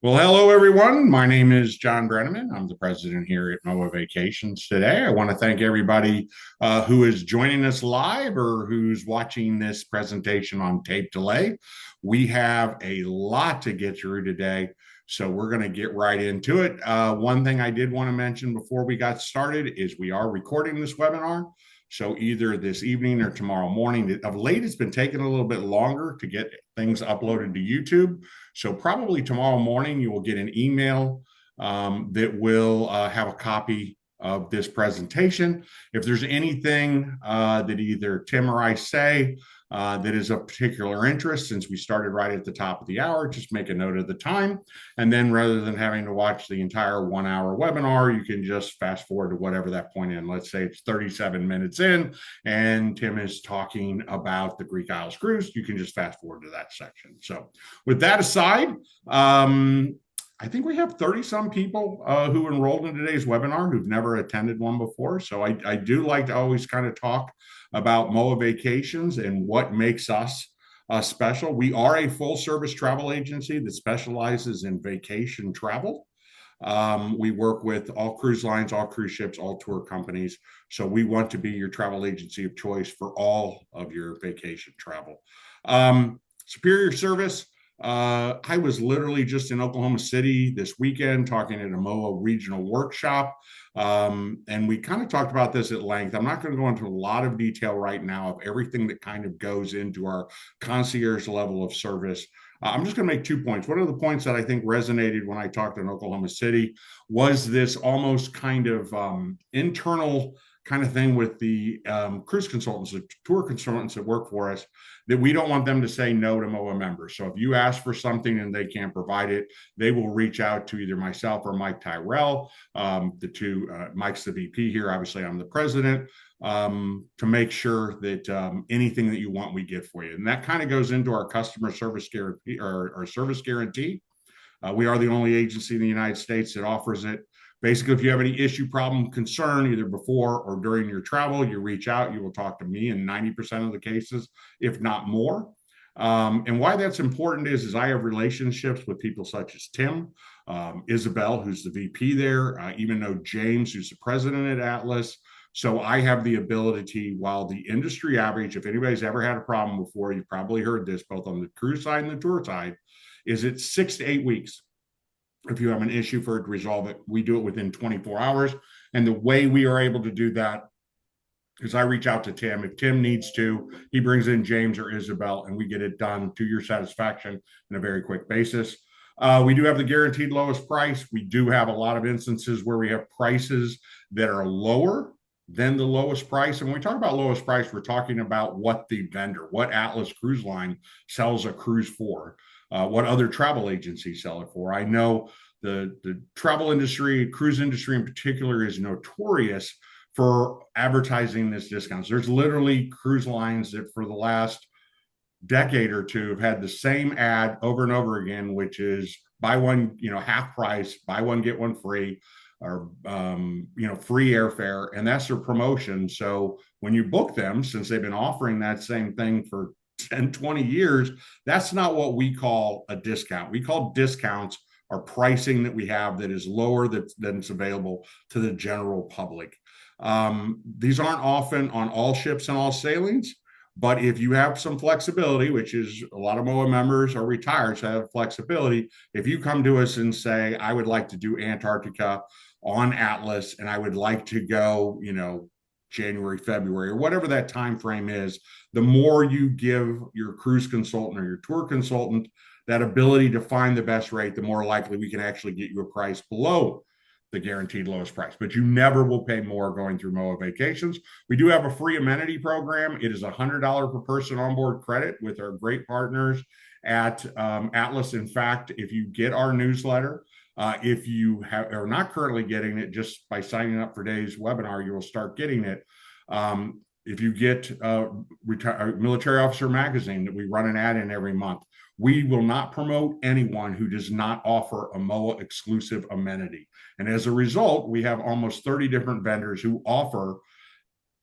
Well, hello, everyone. My name is John Brenneman. I'm the president here at MOAA Vacations today. I want to thank everybody who is joining us live or who's watching this presentation on tape delay. We have a lot to get through today, so we're going to get right into it. One thing I did want to mention before we got started is we are recording this webinar. So either this evening or tomorrow morning. Of late, it's been taking a little bit longer to get things uploaded to YouTube. So probably tomorrow morning, you will get an email that will have a copy of this presentation. If there's anything that either Tim or I say that is of particular interest, since we started right at the top of the hour, just make a note of the time. And then rather than having to watch the entire 1 hour webinar, you can just fast forward to whatever that point in. Let's say it's 37 minutes in and Tim is talking about the Greek Isles cruise. You can just fast forward to that section. So with that aside, I think we have 30 some people who enrolled in today's webinar who've never attended one before. So I do like to always kind of talk about MOAA Vacations and what makes us special. We are a full service travel agency that specializes in vacation travel. We work with all cruise lines, all cruise ships, all tour companies. So we want to be your travel agency of choice for all of your vacation travel. Superior service. I was literally just in Oklahoma City this weekend talking at a MOAA regional workshop. And we kind of talked about this at length. I'm not going to go into a lot of detail right now of everything that kind of goes into our concierge level of service. I'm just going to make 2 points. One of the points that I think resonated when I talked in Oklahoma City was this almost kind of internal kind of thing with the cruise consultants, the tour consultants that work for us, that we don't want them to say no to MOAA members. So if you ask for something and they can't provide it, they will reach out to either myself or Mike Tyrell, the two. Mike's the VP here. Obviously, I'm the president. To make sure that anything that you want, we get for you. And that kind of goes into our customer service guarantee or our service guarantee. We are the only agency in the United States that offers it. Basically, if you have any issue, problem, concern, either before or during your travel, you reach out, you will talk to me in 90% of the cases, if not more. And why that's important is I have relationships with people such as Tim, Isabel, who's the VP there, even know James, who's the president at Atlas. So I have the ability, while the industry average, if anybody's ever had a problem before, you've probably heard this both on the cruise side and the tour side, is it 6 to 8 weeks. If you have an issue for it to resolve it, we do it within 24 hours. And the way we are able to do that is I reach out to Tim. If Tim needs to, he brings in James or Isabel, and we get it done to your satisfaction in a very quick basis. We do have the guaranteed lowest price. We do have a lot of instances where we have prices that are lower than the lowest price. And when we talk about lowest price, we're talking about what the vendor, what Atlas Cruise Line sells a cruise for. What other travel agencies sell it for. I know the travel industry, cruise industry in particular, is notorious for advertising this discounts. There's literally cruise lines that for the last decade or two have had the same ad over and over again, which is buy one, half price, buy one, get one free, or free airfare, and that's their promotion. So when you book them, since they've been offering that same thing for 10, 20 years, that's not what we call a discount. We call discounts our pricing that we have that is lower than it's available to the general public. These aren't often on all ships and all sailings, but if you have some flexibility, which is a lot of MOAA members are retired, so have flexibility. If you come to us and say, I would like to do Antarctica on Atlas and I would like to go, January, February, or whatever that time frame is, the more you give your cruise consultant or your tour consultant that ability to find the best rate, the more likely we can actually get you a price below the guaranteed lowest price. But you never will pay more going through MOAA Vacations. We do have a free amenity program. It is $100 per person onboard credit with our great partners at Atlas. In fact, if you get our newsletter, if you are not currently getting it, just by signing up for today's webinar, you will start getting it. If you get Military Officer Magazine that we run an ad in every month, we will not promote anyone who does not offer a MOAA exclusive amenity. And as a result, we have almost 30 different vendors who offer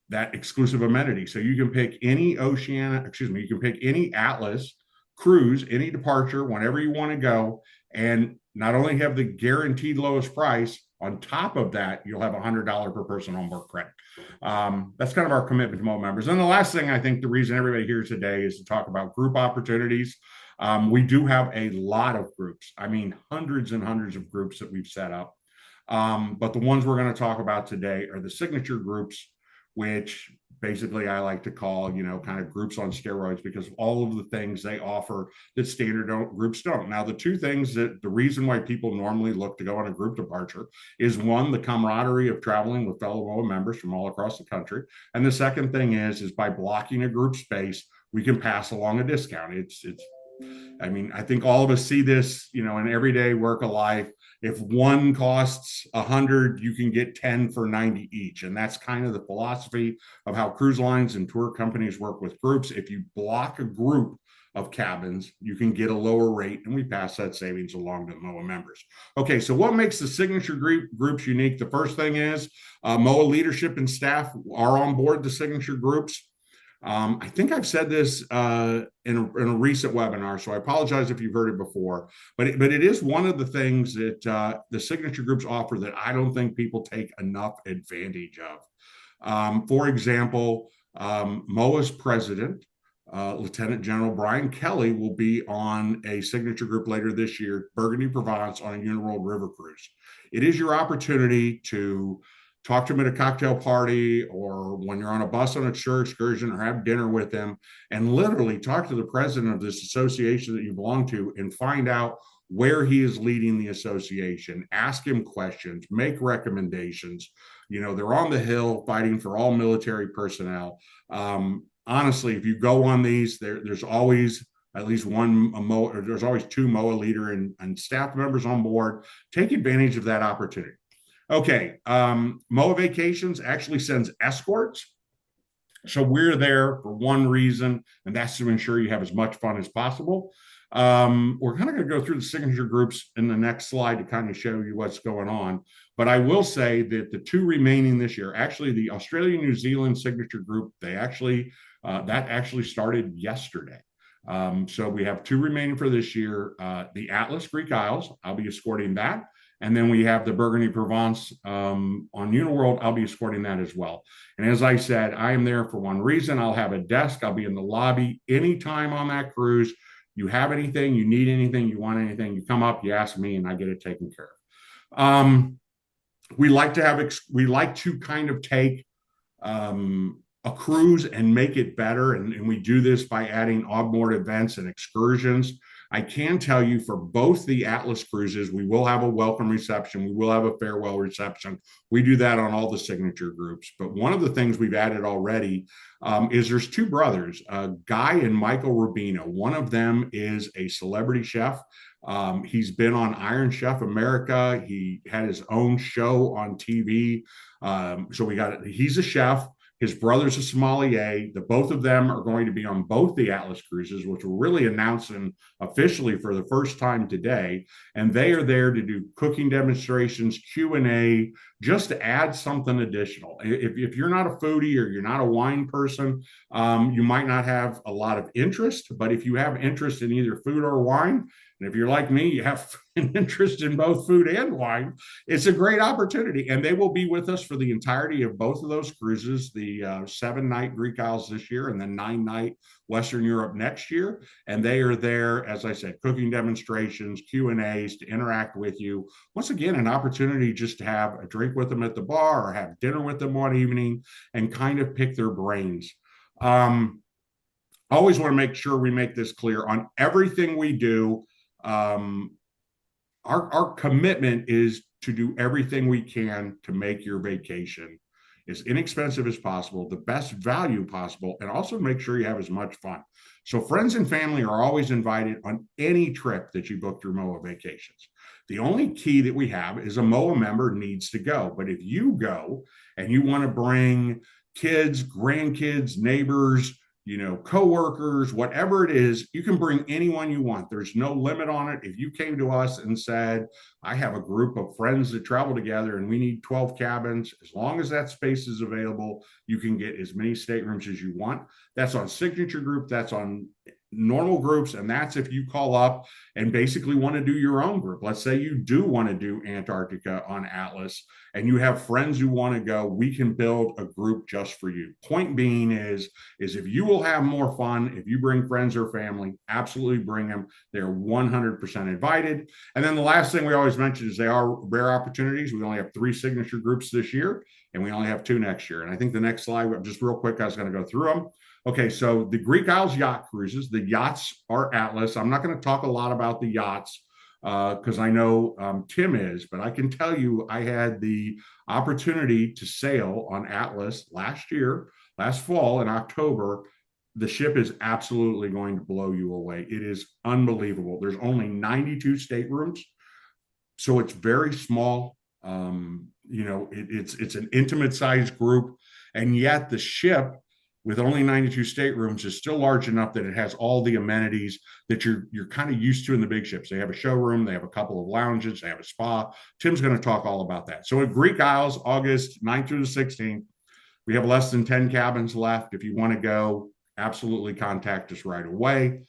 that exclusive amenity. So you can pick any you can pick any Atlas cruise, any departure, whenever you want to go. And not only have the guaranteed lowest price, on top of that, you'll have $100 per person onboard credit. That's kind of our commitment to MOAA members. And the last thing, I think the reason everybody here today is to talk about group opportunities. We do have a lot of groups. I mean, hundreds and hundreds of groups that we've set up. But the ones we're going to talk about today are the signature groups, which basically I like to call, kind of groups on steroids, because of all of the things they offer that standard groups don't. Now, the two things that the reason why people normally look to go on a group departure is, one, the camaraderie of traveling with fellow MOAA members from all across the country. And the second thing is by blocking a group space, we can pass along a discount. I mean, I think all of us see this, in everyday work of life. If one costs 100, you can get 10 for 90 each. And that's kind of the philosophy of how cruise lines and tour companies work with groups. If you block a group of cabins, you can get a lower rate, and we pass that savings along to MOAA members. Okay, so what makes the signature groups unique? The first thing is MOAA leadership and staff are on board the signature groups. I think I've said this in a recent webinar, so I apologize if you've heard it before, but it is one of the things that the signature groups offer that I don't think people take enough advantage of. For example, MOAA's president, Lieutenant General Brian Kelly, will be on a signature group later this year, Burgundy, Provence, on a Uniworld River Cruise. It is your opportunity to talk to him at a cocktail party, or when you're on a bus on a shore excursion, or have dinner with him, and literally talk to the president of this association that you belong to and find out where he is leading the association. Ask him questions, make recommendations. They're on the Hill fighting for all military personnel. Honestly, if you go on these, there's always at least one MOAA, there's always two MOAA leader and staff members on board. Take advantage of that opportunity. Okay, MOAA Vacations actually sends escorts. So we're there for one reason, and that's to ensure you have as much fun as possible. We're kind of going to go through the signature groups in the next slide to kind of show you what's going on. But I will say that the two remaining this year, actually the Australia-New Zealand signature group, that actually started yesterday. So we have two remaining for this year. The Atlas Greek Isles, I'll be escorting that. And then we have the Burgundy Provence on Uniworld. I'll be escorting that as well. And as I said, I am there for one reason. I'll have a desk. I'll be in the lobby anytime on that cruise. You have anything, you need anything, you want anything, you come up, you ask me, and I get it taken care of. We like to kind of take a cruise and make it better. And we do this by adding onboard events and excursions. I can tell you, for both the Atlas cruises, we will have a welcome reception. We will have a farewell reception. We do that on all the signature groups. But one of the things we've added already is there's two brothers, Guy and Michael Rubino. One of them is a celebrity chef. He's been on Iron Chef America. He had his own show on TV. He's a chef. His brother's a sommelier. The both of them are going to be on both the Atlas cruises, which we're really announcing officially for the first time today. And they are there to do cooking demonstrations, Q&A, just to add something additional. If you're not a foodie or you're not a wine person, you might not have a lot of interest. But if you have interest in either food or wine, and if you're like me, you have an interest in both food and wine, it's a great opportunity. And they will be with us for the entirety of both of those cruises, the 7-night Greek Isles this year and the 9-night Western Europe next year. And they are there, as I said, cooking demonstrations, Q&As, to interact with you. Once again, an opportunity just to have a drink with them at the bar or have dinner with them one evening and kind of pick their brains. I always want to make sure we make this clear on everything we do. Our commitment is to do everything we can to make your vacation as inexpensive as possible, the best value possible, and also make sure you have as much fun. So friends and family are always invited on any trip that you book through MOAA Vacations. The only key that we have is a MOAA member needs to go. But if you go and you want to bring kids, grandkids, neighbors, coworkers, whatever it is, you can bring anyone you want. There's no limit on it. If you came to us and said, I have a group of friends that travel together and we need 12 cabins, as long as that space is available, you can get as many staterooms as you want. That's on Signature Group. That's on normal groups, and that's if you call up and basically want to do your own group. Let's say you do want to do Antarctica on Atlas and you have friends who want to go, we can build a group just for you. Point being is if you will have more fun, if you bring friends or family, absolutely bring them. They're 100% invited. And then the last thing we always mention is they are rare opportunities. We only have 3 signature groups this year, and we only have 2 next year. And I think the next slide, just real quick, I was going to go through them. Okay, so the Greek Isles Yacht Cruises, the yachts are Atlas. I'm not going to talk a lot about the yachts because I know Tim is, but I can tell you I had the opportunity to sail on Atlas last fall in October. The ship is absolutely going to blow you away. It is unbelievable. There's only 92 staterooms, so it's very small. It's an intimate sized group, and yet the ship with only 92 staterooms is still large enough that it has all the amenities that you're kind of used to in the big ships. They have a showroom, they have a couple of lounges, they have a spa. Tim's going to talk all about that. So at Greek Isles, August 9th through the 16th, we have less than 10 cabins left. If you want to go, absolutely contact us right away.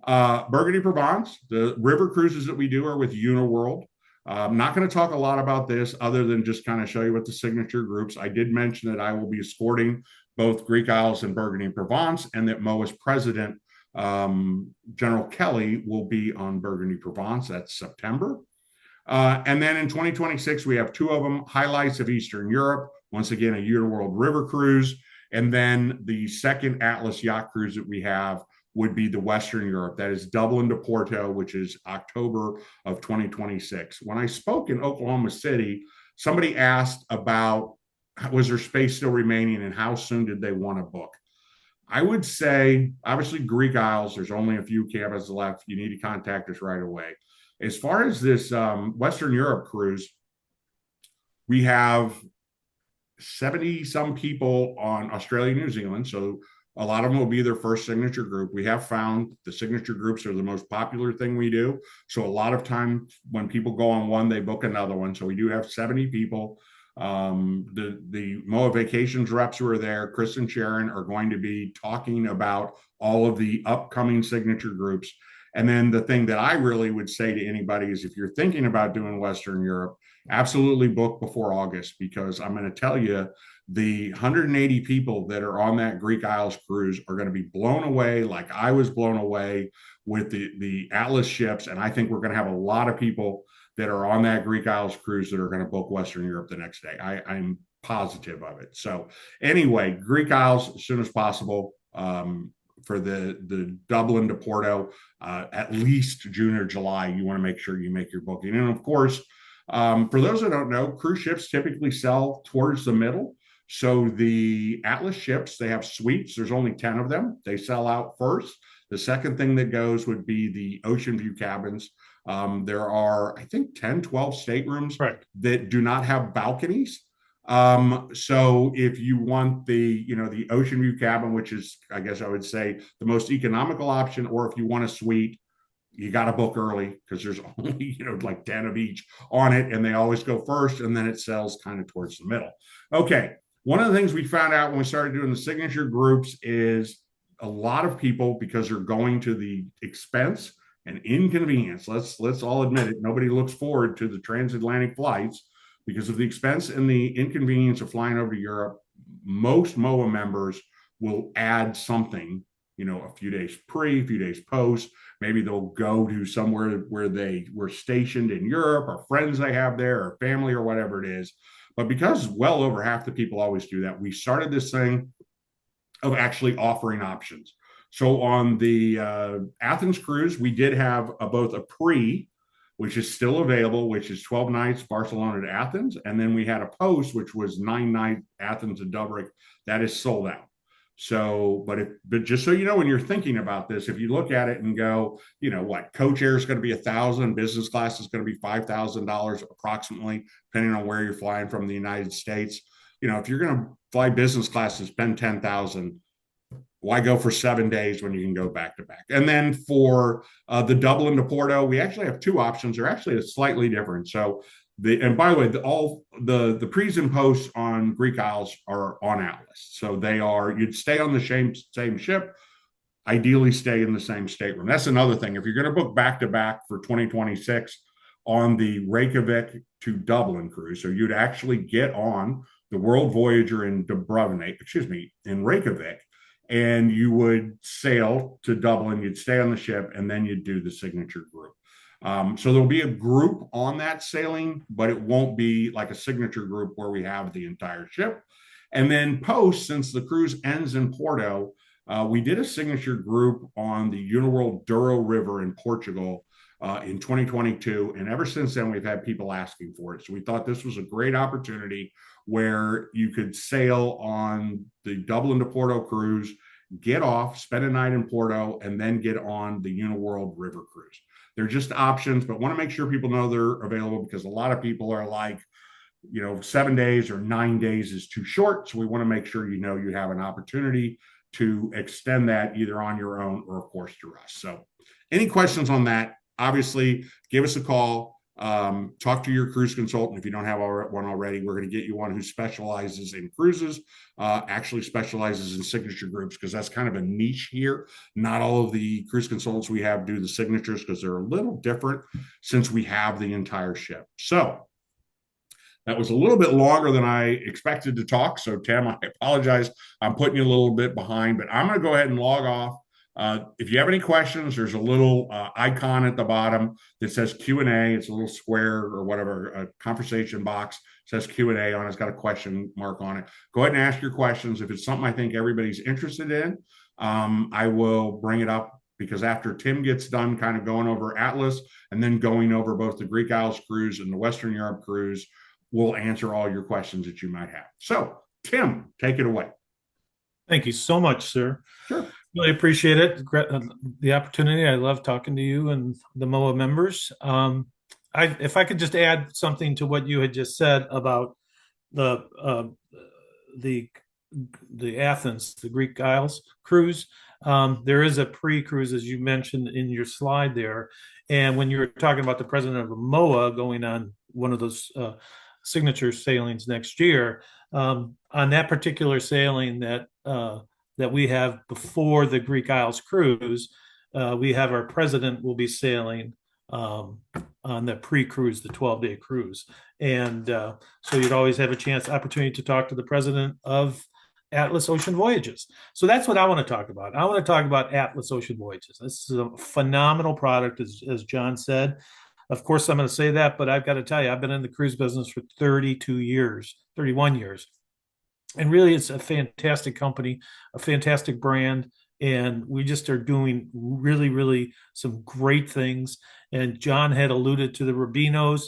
Burgundy Provence, the river cruises that we do are with Uniworld. I'm not going to talk a lot about this other than just kind of show you what the signature groups. I did mention that I will be escorting both Greek Isles and Burgundy and Provence, and that MOAA's president, General Kelly, will be on Burgundy Provence. That's September. And then in 2026, we have 2 of them, highlights of Eastern Europe. Once again, a Uniworld river cruise. And then the second Atlas yacht cruise that we have would be the Western Europe. That is Dublin to Porto, which is October of 2026. When I spoke in Oklahoma City, somebody asked about, was there space still remaining and how soon did they want to book? I would say, obviously, Greek Isles, there's only a few cabins left. You need to contact us right away. As far as this Western Europe cruise, we have 70 some people on Australia, New Zealand. So a lot of them will be their first signature group. We have found the signature groups are the most popular thing we do. So a lot of time when people go on one, they book another one. So we do have 70 people. The MOAA Vacations reps who are there, Chris and Sharon, are going to be talking about all of the upcoming signature groups. And then the thing that I really would say to anybody is if you're thinking about doing Western Europe, absolutely book before August, because I'm going to tell you the 180 people that are on that Greek Isles cruise are going to be blown away like I was blown away with the Atlas ships. And I think we're going to have a lot of people that are on that Greek Isles cruise that are going to book Western Europe the next day. I'm positive of it. So anyway, Greek Isles as soon as possible. For the Dublin to Porto, at least June or July, you want to make sure you make your booking. And of course, for those that don't know, cruise ships typically sell towards the middle. So the Atlas ships, they have suites. There's only 10 of them. They sell out first. The second thing that goes would be the ocean view cabins. There are, I think, 10, 12 staterooms that do not have balconies. So if you want the ocean view cabin, which is, I guess I would say, the most economical option, or if you want a suite, you got to book early because there's only, like 10 of each on it, and they always go first, and then it sells kind of towards the middle. Okay. One of the things we found out when we started doing the signature groups is a lot of people, because they're going to the expense and inconvenience. Let's all admit it. Nobody looks forward to the transatlantic flights because of the expense and the inconvenience of flying over to Europe. Most MOAA members will add something, a few days pre, a few days post. Maybe they'll go to somewhere where they were stationed in Europe, or friends they have there, or family, or whatever it is. But because well over half the people always do that, we started this thing of actually offering options. So on the Athens cruise, we did have both a pre, which is still available, which is 12 nights Barcelona to Athens. And then we had a post, which was 9 nights Athens to Dublin. That is sold out. So, but just so you know, when you're thinking about this, if you look at it and go, coach air is going to be $1,000, business class is going to be $5,000 approximately, depending on where you're flying from the United States. If you're going to fly business class and spend $10,000, why go for 7 days when you can go back to back? And then for the Dublin to Porto, we actually have 2 options. They're actually slightly different. So and by the way, all the pre's and posts on Greek Isles are on Atlas. So you'd stay on the same ship. ideally stay in the same stateroom. That's another thing. If you're going to book back to back for 2026 on the Reykjavik to Dublin cruise, so you'd actually get on the World Voyager in Dubrovnik, excuse me, in Reykjavik, and you would sail to Dublin, you'd stay on the ship, and then you'd do the signature group. So there'll be a group on that sailing, but it won't be like a signature group where we have the entire ship. And then post, since the cruise ends in Porto, we did a signature group on the Uniworld Douro River in Portugal in 2022. And ever since then, we've had people asking for it. So we thought this was a great opportunity where you could sail on the Dublin to Porto cruise, get off, spend a night in Porto, and then get on the Uniworld River cruise. They're just options, but want to make sure people know they're available because a lot of people are like, 7 days or 9 days is too short. So we want to make sure you know you have an opportunity to extend that either on your own or, of course, through us. So any questions on that, obviously, give us a call. Talk to your cruise consultant. If you don't have one already, we're going to get you one who specializes in cruises, actually specializes in signature groups, because that's kind of a niche here. Not all of the cruise consultants we have do the signatures because they're a little different since we have the entire ship. So that was a little bit longer than I expected to talk. So, Tim, I apologize. I'm putting you a little bit behind, but I'm going to go ahead and log off. If you have any questions, there's a little icon at the bottom that says Q&A. It's a little square or whatever, a conversation box says Q&A on it. It's got a question mark on it. Go ahead and ask your questions. If it's something I think everybody's interested in, I will bring it up, because after Tim gets done kind of going over Atlas and then going over both the Greek Isles cruise and the Western Europe cruise, we'll answer all your questions that you might have. So, Tim, take it away. Thank you so much, sir. Sure. Really appreciate it. The opportunity. I love talking to you and the MOAA members. If I could just add something to what you had just said about the uh, the the Athens, the Greek Isles cruise. There is a pre-cruise, as you mentioned in your slide there, and when you were talking about the president of MOAA going on one of those signature sailings next year, on that particular sailing that we have before the Greek Isles cruise, we have our president will be sailing on the pre-cruise, the 12-day cruise. And so you'd always have a chance, opportunity to talk to the president of Atlas Ocean Voyages. So that's what I want to talk about. I want to talk about Atlas Ocean Voyages. This is a phenomenal product, as John said. Of course, I'm going to say that, but I've got to tell you, I've been in the cruise business for 32 years, 31 years. And really, it's a fantastic company, a fantastic brand. And we just are doing really, really some great things. And John had alluded to the Rubinos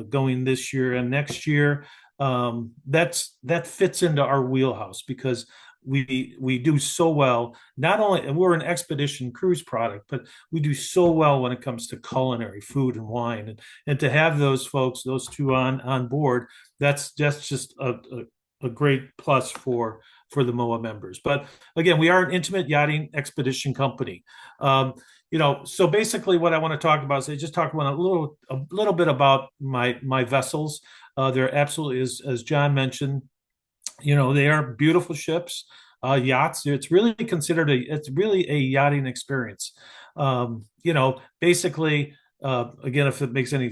going this year and next year. That fits into our wheelhouse because we do so well. Not only we're an expedition cruise product, but we do so well when it comes to culinary, food, and wine. And to have those folks, those two on board, that's just a great plus for the MOAA members. But again, we are an intimate yachting expedition company. So basically what I want to talk about is just talk about a little bit about my vessels. They're absolutely, as John mentioned, they are beautiful ships, yachts. It's really a yachting experience. Basically, again, if it makes any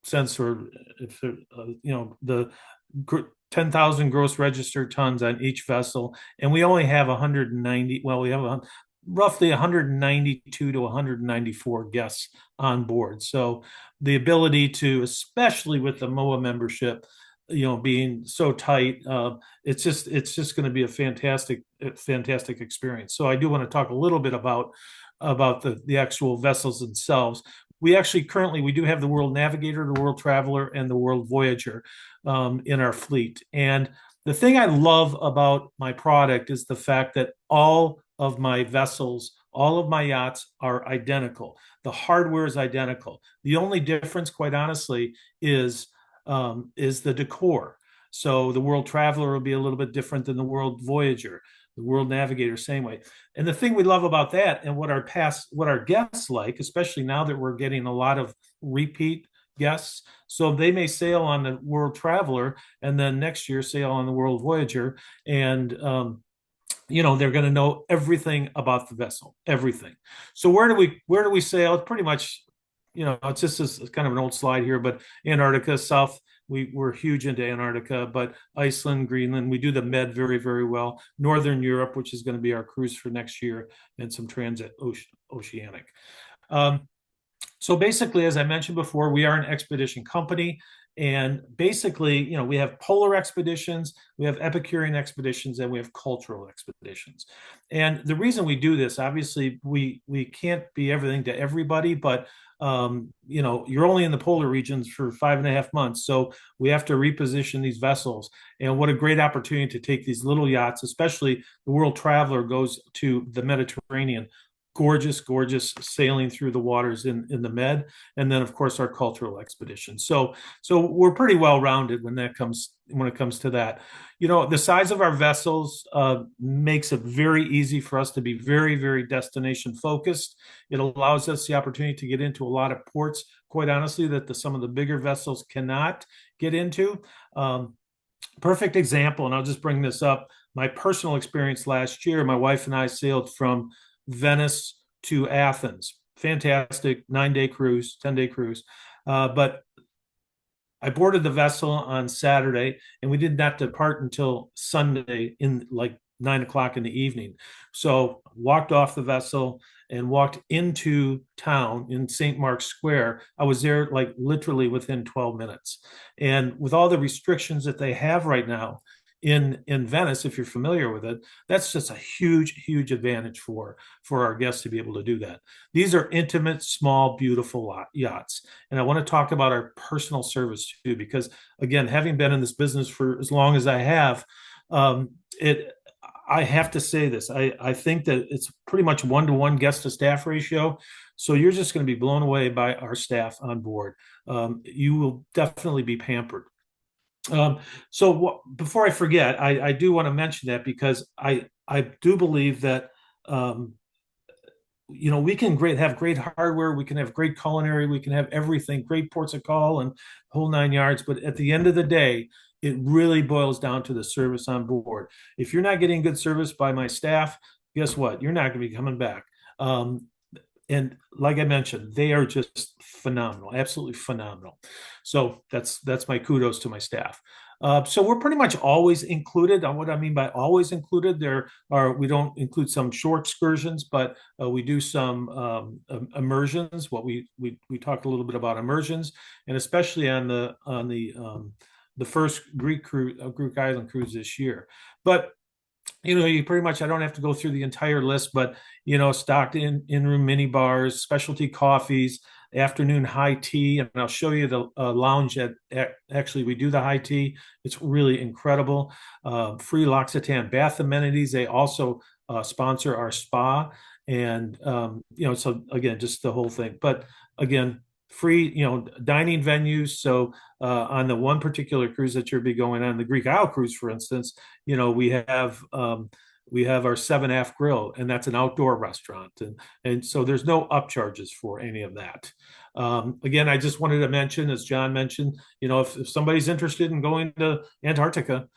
sense, or if the 10,000 gross registered tons on each vessel, and we only have 190. Well, we have roughly 192 to 194 guests on board. So the ability to, especially with the MOAA membership, being so tight, it's just going to be a fantastic experience. So I do want to talk a little bit about the actual vessels themselves. We actually currently we do have the World Navigator, the World Traveler, and the World Voyager in our fleet. And the thing I love about my product is the fact that all of my vessels, all of my yachts are identical. The hardware is identical. The only difference, quite honestly, is the decor. So the World Traveler will be a little bit different than the World Voyager. The World Navigator, same way. And the thing we love about that, and what our guests like, especially now that we're getting a lot of repeat guests, so they may sail on the World Traveler and then next year sail on the World Voyager, and they're going to know everything about the vessel, everything. So where do we sail? It's pretty much, it's just this kind of an old slide here, but Antarctica, South, we're huge into Antarctica, but Iceland, Greenland, we do the Med very, very well. Northern Europe, which is going to be our cruise for next year, and some transit oceanic. Um, so basically, as I mentioned before, we are an expedition company. And basically, we have polar expeditions, we have Epicurean expeditions, and we have cultural expeditions. And the reason we do this, obviously, we can't be everything to everybody, but you're only in the polar regions for 5.5 months. So we have to reposition these vessels. And what a great opportunity to take these little yachts, especially the World Traveler goes to the Mediterranean, gorgeous, gorgeous sailing through the waters in the Med, and then of course our cultural expedition. So we're pretty well rounded when it comes to that. The size of our vessels makes it very easy for us to be very, very destination focused. It allows us the opportunity to get into a lot of ports, quite honestly, that some of the bigger vessels cannot get into. Perfect example, and I'll just bring this up. My personal experience last year, my wife and I sailed from Venice to Athens. Fantastic 9-day cruise, 10-day cruise. But I boarded the vessel on Saturday, and we did not depart until Sunday in like 9 o'clock in the evening. So walked off the vessel and walked into town in St. Mark's Square. I was there like literally within 12 minutes. And with all the restrictions that they have right now in Venice, if you're familiar with it, that's just a huge, huge advantage for our guests to be able to do that. These are intimate, small, beautiful yachts. And I want to talk about our personal service too, because again, having been in this business for as long as I have, it I have to say this. I think that it's pretty much 1-to-1 guest to staff ratio. So you're just going to be blown away by our staff on board. You will definitely be pampered. Before I forget, I do want to mention that because I do believe that we can have great hardware, we can have great culinary, we can have everything, great ports of call and whole 9 yards. But at the end of the day, it really boils down to the service on board. If you're not getting good service by my staff, guess what? You're not going to be coming back. And like I mentioned, they are just phenomenal, absolutely phenomenal. So that's my kudos to my staff. So we're pretty much always included. What I mean by always included, we don't include some short excursions, but we do some immersions. We talked a little bit about immersions, and especially on the first Greek island cruise this year. But you pretty much, I don't have to go through the entire list, but stocked in-room mini bars, specialty coffees, afternoon high tea, and I'll show you the lounge actually we do the high tea. It's really incredible. Free L'Occitane bath amenities. They also sponsor our spa, and so again, just the whole thing. But again, free, dining venues. So on the one particular cruise that you'll be going on, the Greek Isle cruise, for instance, we have our 7 Aft Grill, and that's an outdoor restaurant, and so there's no upcharges for any of that. Again, I just wanted to mention, as John mentioned, if somebody's interested in going to Antarctica,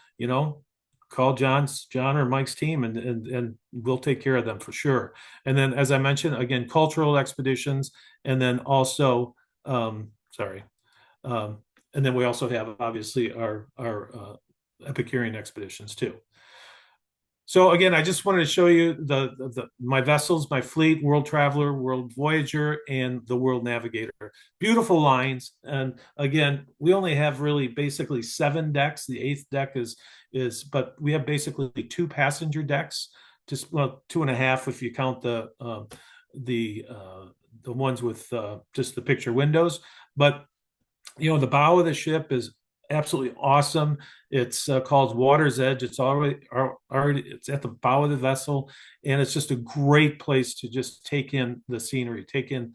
call John or Mike's team, and we'll take care of them for sure. And then, as I mentioned, again, cultural expeditions, and then also, sorry, and then we also have obviously our Epicurean expeditions too. So again, I just wanted to show you my vessels, my fleet: World Traveler, World Voyager, and the World Navigator. Beautiful lines. And again, we only have really basically 7 decks. The 8th deck but we have basically 2 passenger decks, just 2.5 if you count the ones with just the picture windows. But the bow of the ship is absolutely awesome. It's called Water's Edge. It's already it's at the bow of the vessel, and it's just a great place to just take in the scenery, take in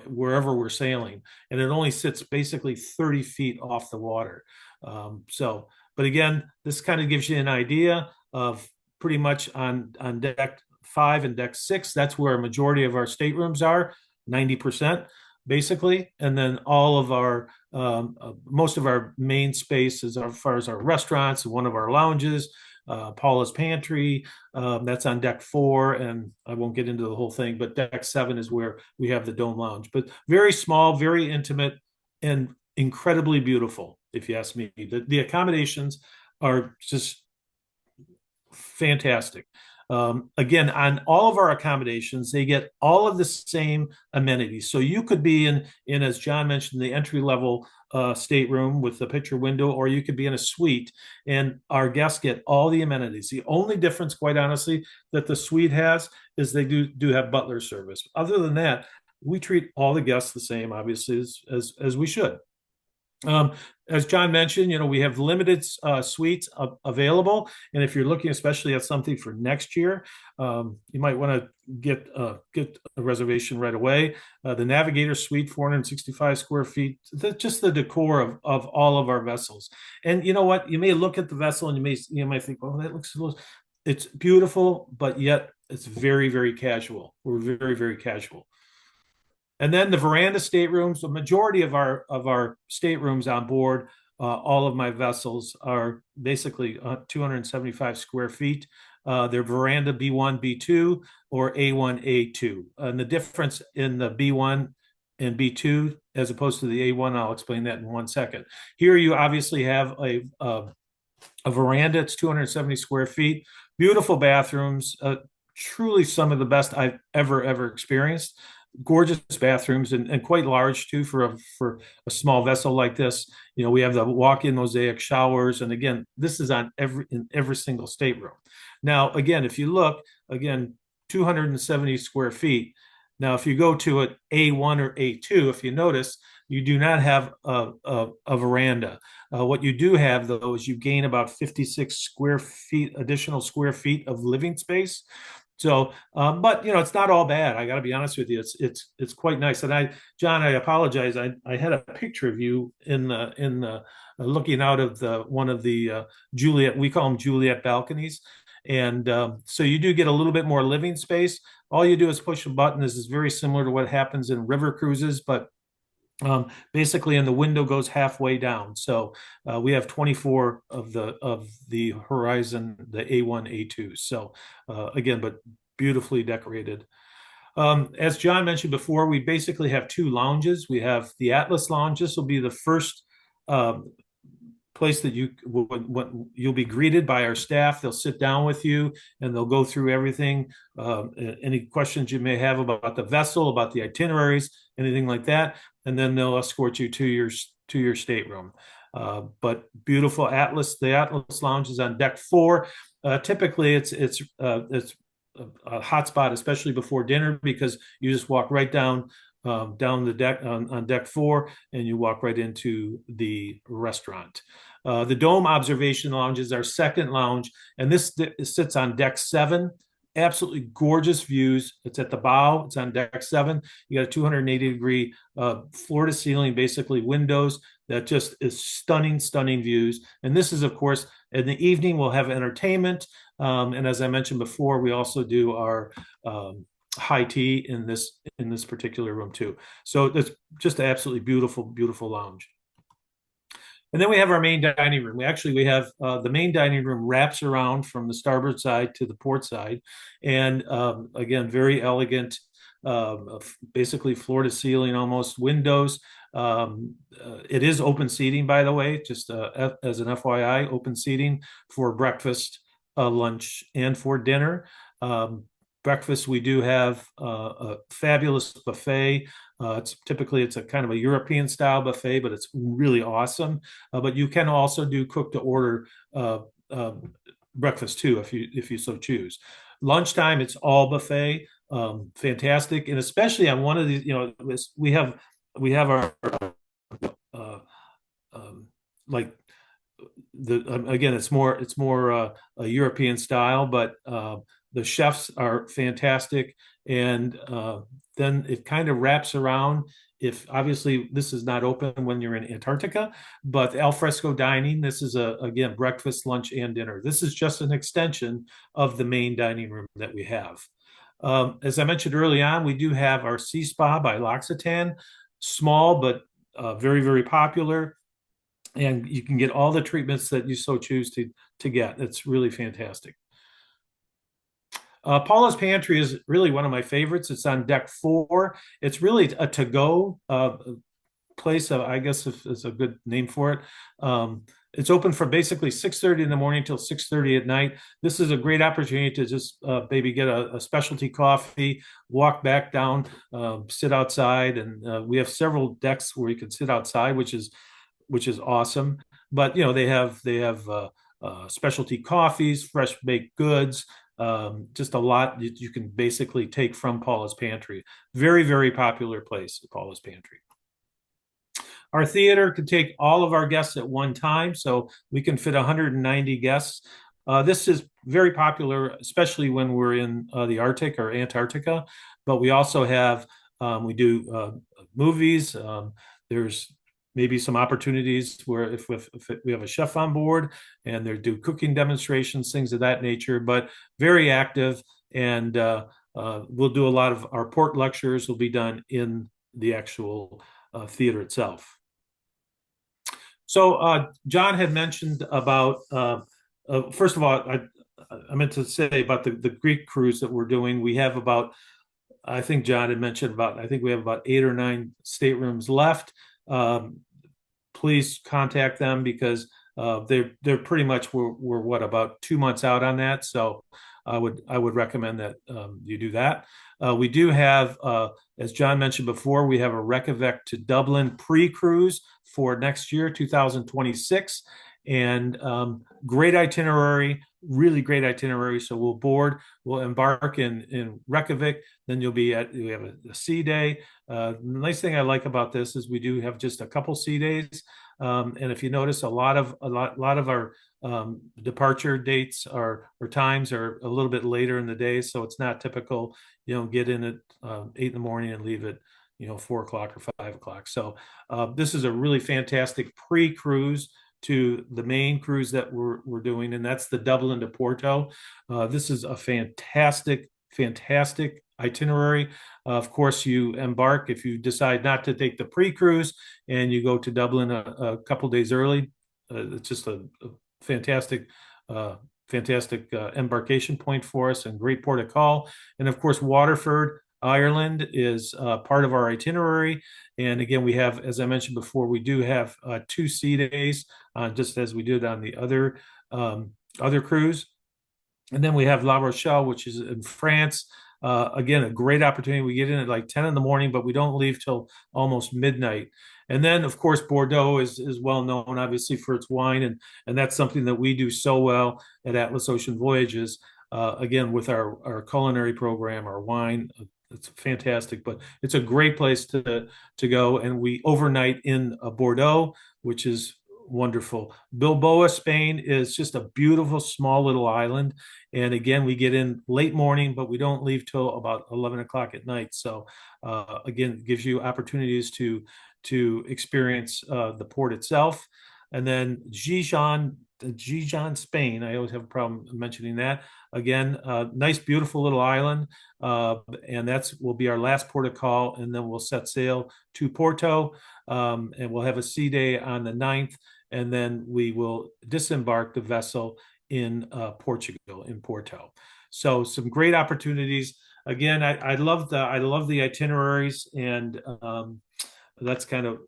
wherever we're sailing. And it only sits basically 30 feet off the water. But again, this kind of gives you an idea of pretty much on deck 5 and deck 6. That's where a majority of our staterooms are, 90%. Basically, and then all of our most of our main space is as far as our restaurants, one of our lounges. Paula's Pantry, that's on deck 4, and I won't get into the whole thing, but deck 7 is where we have the Dome Lounge. But very small, very intimate, and incredibly beautiful, if you ask me. The accommodations are just fantastic. Again, on all of our accommodations, they get all of the same amenities. So you could be in as John mentioned, the entry level stateroom with the picture window, or you could be in a suite, and our guests get all the amenities. The only difference, quite honestly, that the suite has is they do have butler service. Other than that, we treat all the guests the same, obviously, as we should. Um, as John mentioned, we have limited suites available, and if you're looking especially at something for next year, you might want to get a reservation right away. The Navigator Suite, 465 square feet, just the decor of all of our vessels. And you know what? You may look at the vessel and you might think, oh, that looks a little. It's beautiful, but yet it's very, very casual. We're very, very casual. And then the veranda staterooms, the majority of our staterooms on board, all of my vessels are basically 275 square feet. They're veranda B1, B2, or A1, A2. And the difference in the B1 and B2 as opposed to the A1, I'll explain that in 1 second. Here you obviously have a veranda. It's 270 square feet, beautiful bathrooms, truly some of the best I've ever experienced. Gorgeous bathrooms and quite large too for a small vessel like this. We have the walk-in mosaic showers, and again, this is in every single stateroom. Now, again, if you look, again, 270 square feet. Now, if you go to an A1 or A2, if you notice, you do not have a veranda. What you do have, though, is you gain about 56 square feet, additional square feet of living space. So, but it's not all bad. I got to be honest with you. It's quite nice. And John, I apologize. I had a picture of you in the looking out of one of the Juliet. We call them Juliet balconies, and so you do get a little bit more living space. All you do is push a button. This is very similar to what happens in river cruises, but basically, and the window goes halfway down. So we have 24 of the Horizon, the A1, A2. So again, but beautifully decorated. As John mentioned before, we basically have 2 lounges. We have the Atlas Lounge. This will be the first place that you'll be greeted by our staff. They'll sit down with you and they'll go through everything. Any questions you may have about the vessel, about the itineraries, anything like that, and then they'll escort you to your stateroom. But beautiful Atlas. The Atlas Lounge is on deck 4. Typically, it's a hot spot, especially before dinner, because you just walk right down the deck on deck 4, and you walk right into the restaurant. The Dome Observation Lounge is our second lounge, and this sits on deck 7. Absolutely gorgeous views. It's at the bow. It's on deck 7. You got a 280-degree floor to ceiling, basically windows that just is stunning views. And this is, of course, in the evening we'll have entertainment. And as I mentioned before, we also do our high tea in this particular room too. So it's just an absolutely beautiful lounge. And then we have our main dining room. We have the main dining room wraps around from the starboard side to the port side, and again, very elegant, basically floor to ceiling, almost windows. It is open seating, by the way, just as an FYI, open seating for breakfast, lunch, and for dinner. Breakfast, we do have a fabulous buffet. It's a kind of a European style buffet, but it's really awesome. But you can also do cook to order breakfast too, if you so choose. Lunchtime, it's all buffet. Fantastic, and especially on one of these, we have our like again, it's more a European style, but the chefs are fantastic, and then it kind of wraps around. If obviously this is not open when you're in Antarctica, but alfresco dining, this is again breakfast, lunch, and dinner. This is just an extension of the main dining room that we have. As I mentioned early on, we do have our Sea Spa by L'Occitane, small but very popular. and you can get all the treatments that you so choose to get. It's really fantastic. Paula's Pantry is really one of my favorites. It's on deck 4. It's really a to-go place, I guess if is a good name for it. It's open from basically 6:30 in the morning till 6:30 at night. This is a great opportunity to just maybe get a specialty coffee, walk back down, sit outside, and we have several decks where you can sit outside, which is awesome. But they have specialty coffees, fresh baked goods, just a lot that you can basically take from Paula's Pantry. Very, very popular place, Paula's Pantry. Our theater could take all of our guests at one time, so we can fit 190 guests. This is very popular, especially when we're in the Arctic or Antarctica. But we also have we do movies. There's maybe some opportunities where if we have a chef on board and they do cooking demonstrations, things of that nature. But very active, and we'll do a lot of our port lectures will be done in the actual theater itself. So John had mentioned about first of all, I meant to say about the Greek cruise that we're doing. We have about, I think John had mentioned about, I think we have about 8 or 9 staterooms left. Please contact them because they're pretty much we're what, about 2 months out on that. So I would recommend that you do that. We do have, as John mentioned before, we have a Reykjavik to Dublin pre-cruise for next year, 2026, and great itinerary, really great itinerary. So we'll embark in Reykjavik, then we have a sea day. The nice thing I like about this is we do have just a couple sea days, and if you notice, a lot of our departure dates or times are a little bit later in the day, so it's not typical. Get in at 8 in the morning and leave at 4 o'clock or 5 o'clock. So this is a really fantastic pre-cruise to the main cruise that we're doing, and that's the Dublin to Porto. This is a fantastic itinerary. Of course, you embark if you decide not to take the pre-cruise and you go to Dublin a couple days early. It's just a fantastic embarkation point for us and great port of call. And of course, Waterford, Ireland is part of our itinerary. And again, we have, as I mentioned before, we do have 2 sea days, just as we did on the other cruise. And then we have La Rochelle, which is in France. Again, a great opportunity. We get in at like 10 in the morning, but we don't leave till almost midnight. And then, of course, Bordeaux is well known, obviously, for its wine, and that's something that we do so well at Atlas Ocean Voyages. Again, with our culinary program, our wine, it's fantastic. But it's a great place to go, and we overnight in Bordeaux, which is wonderful. Bilbao, Spain is just a beautiful small little island. And again, we get in late morning, but we don't leave till about 11 o'clock at night. So again, it gives you opportunities to experience the port itself. And then Gijón, Spain. I always have a problem mentioning that. Again, nice, beautiful little island. And will be our last port of call. And then we'll set sail to Porto. And we'll have a sea day on the 9th. And then we will disembark the vessel in Portugal, in Porto. So some great opportunities. Again, I love the itineraries, and that's kind of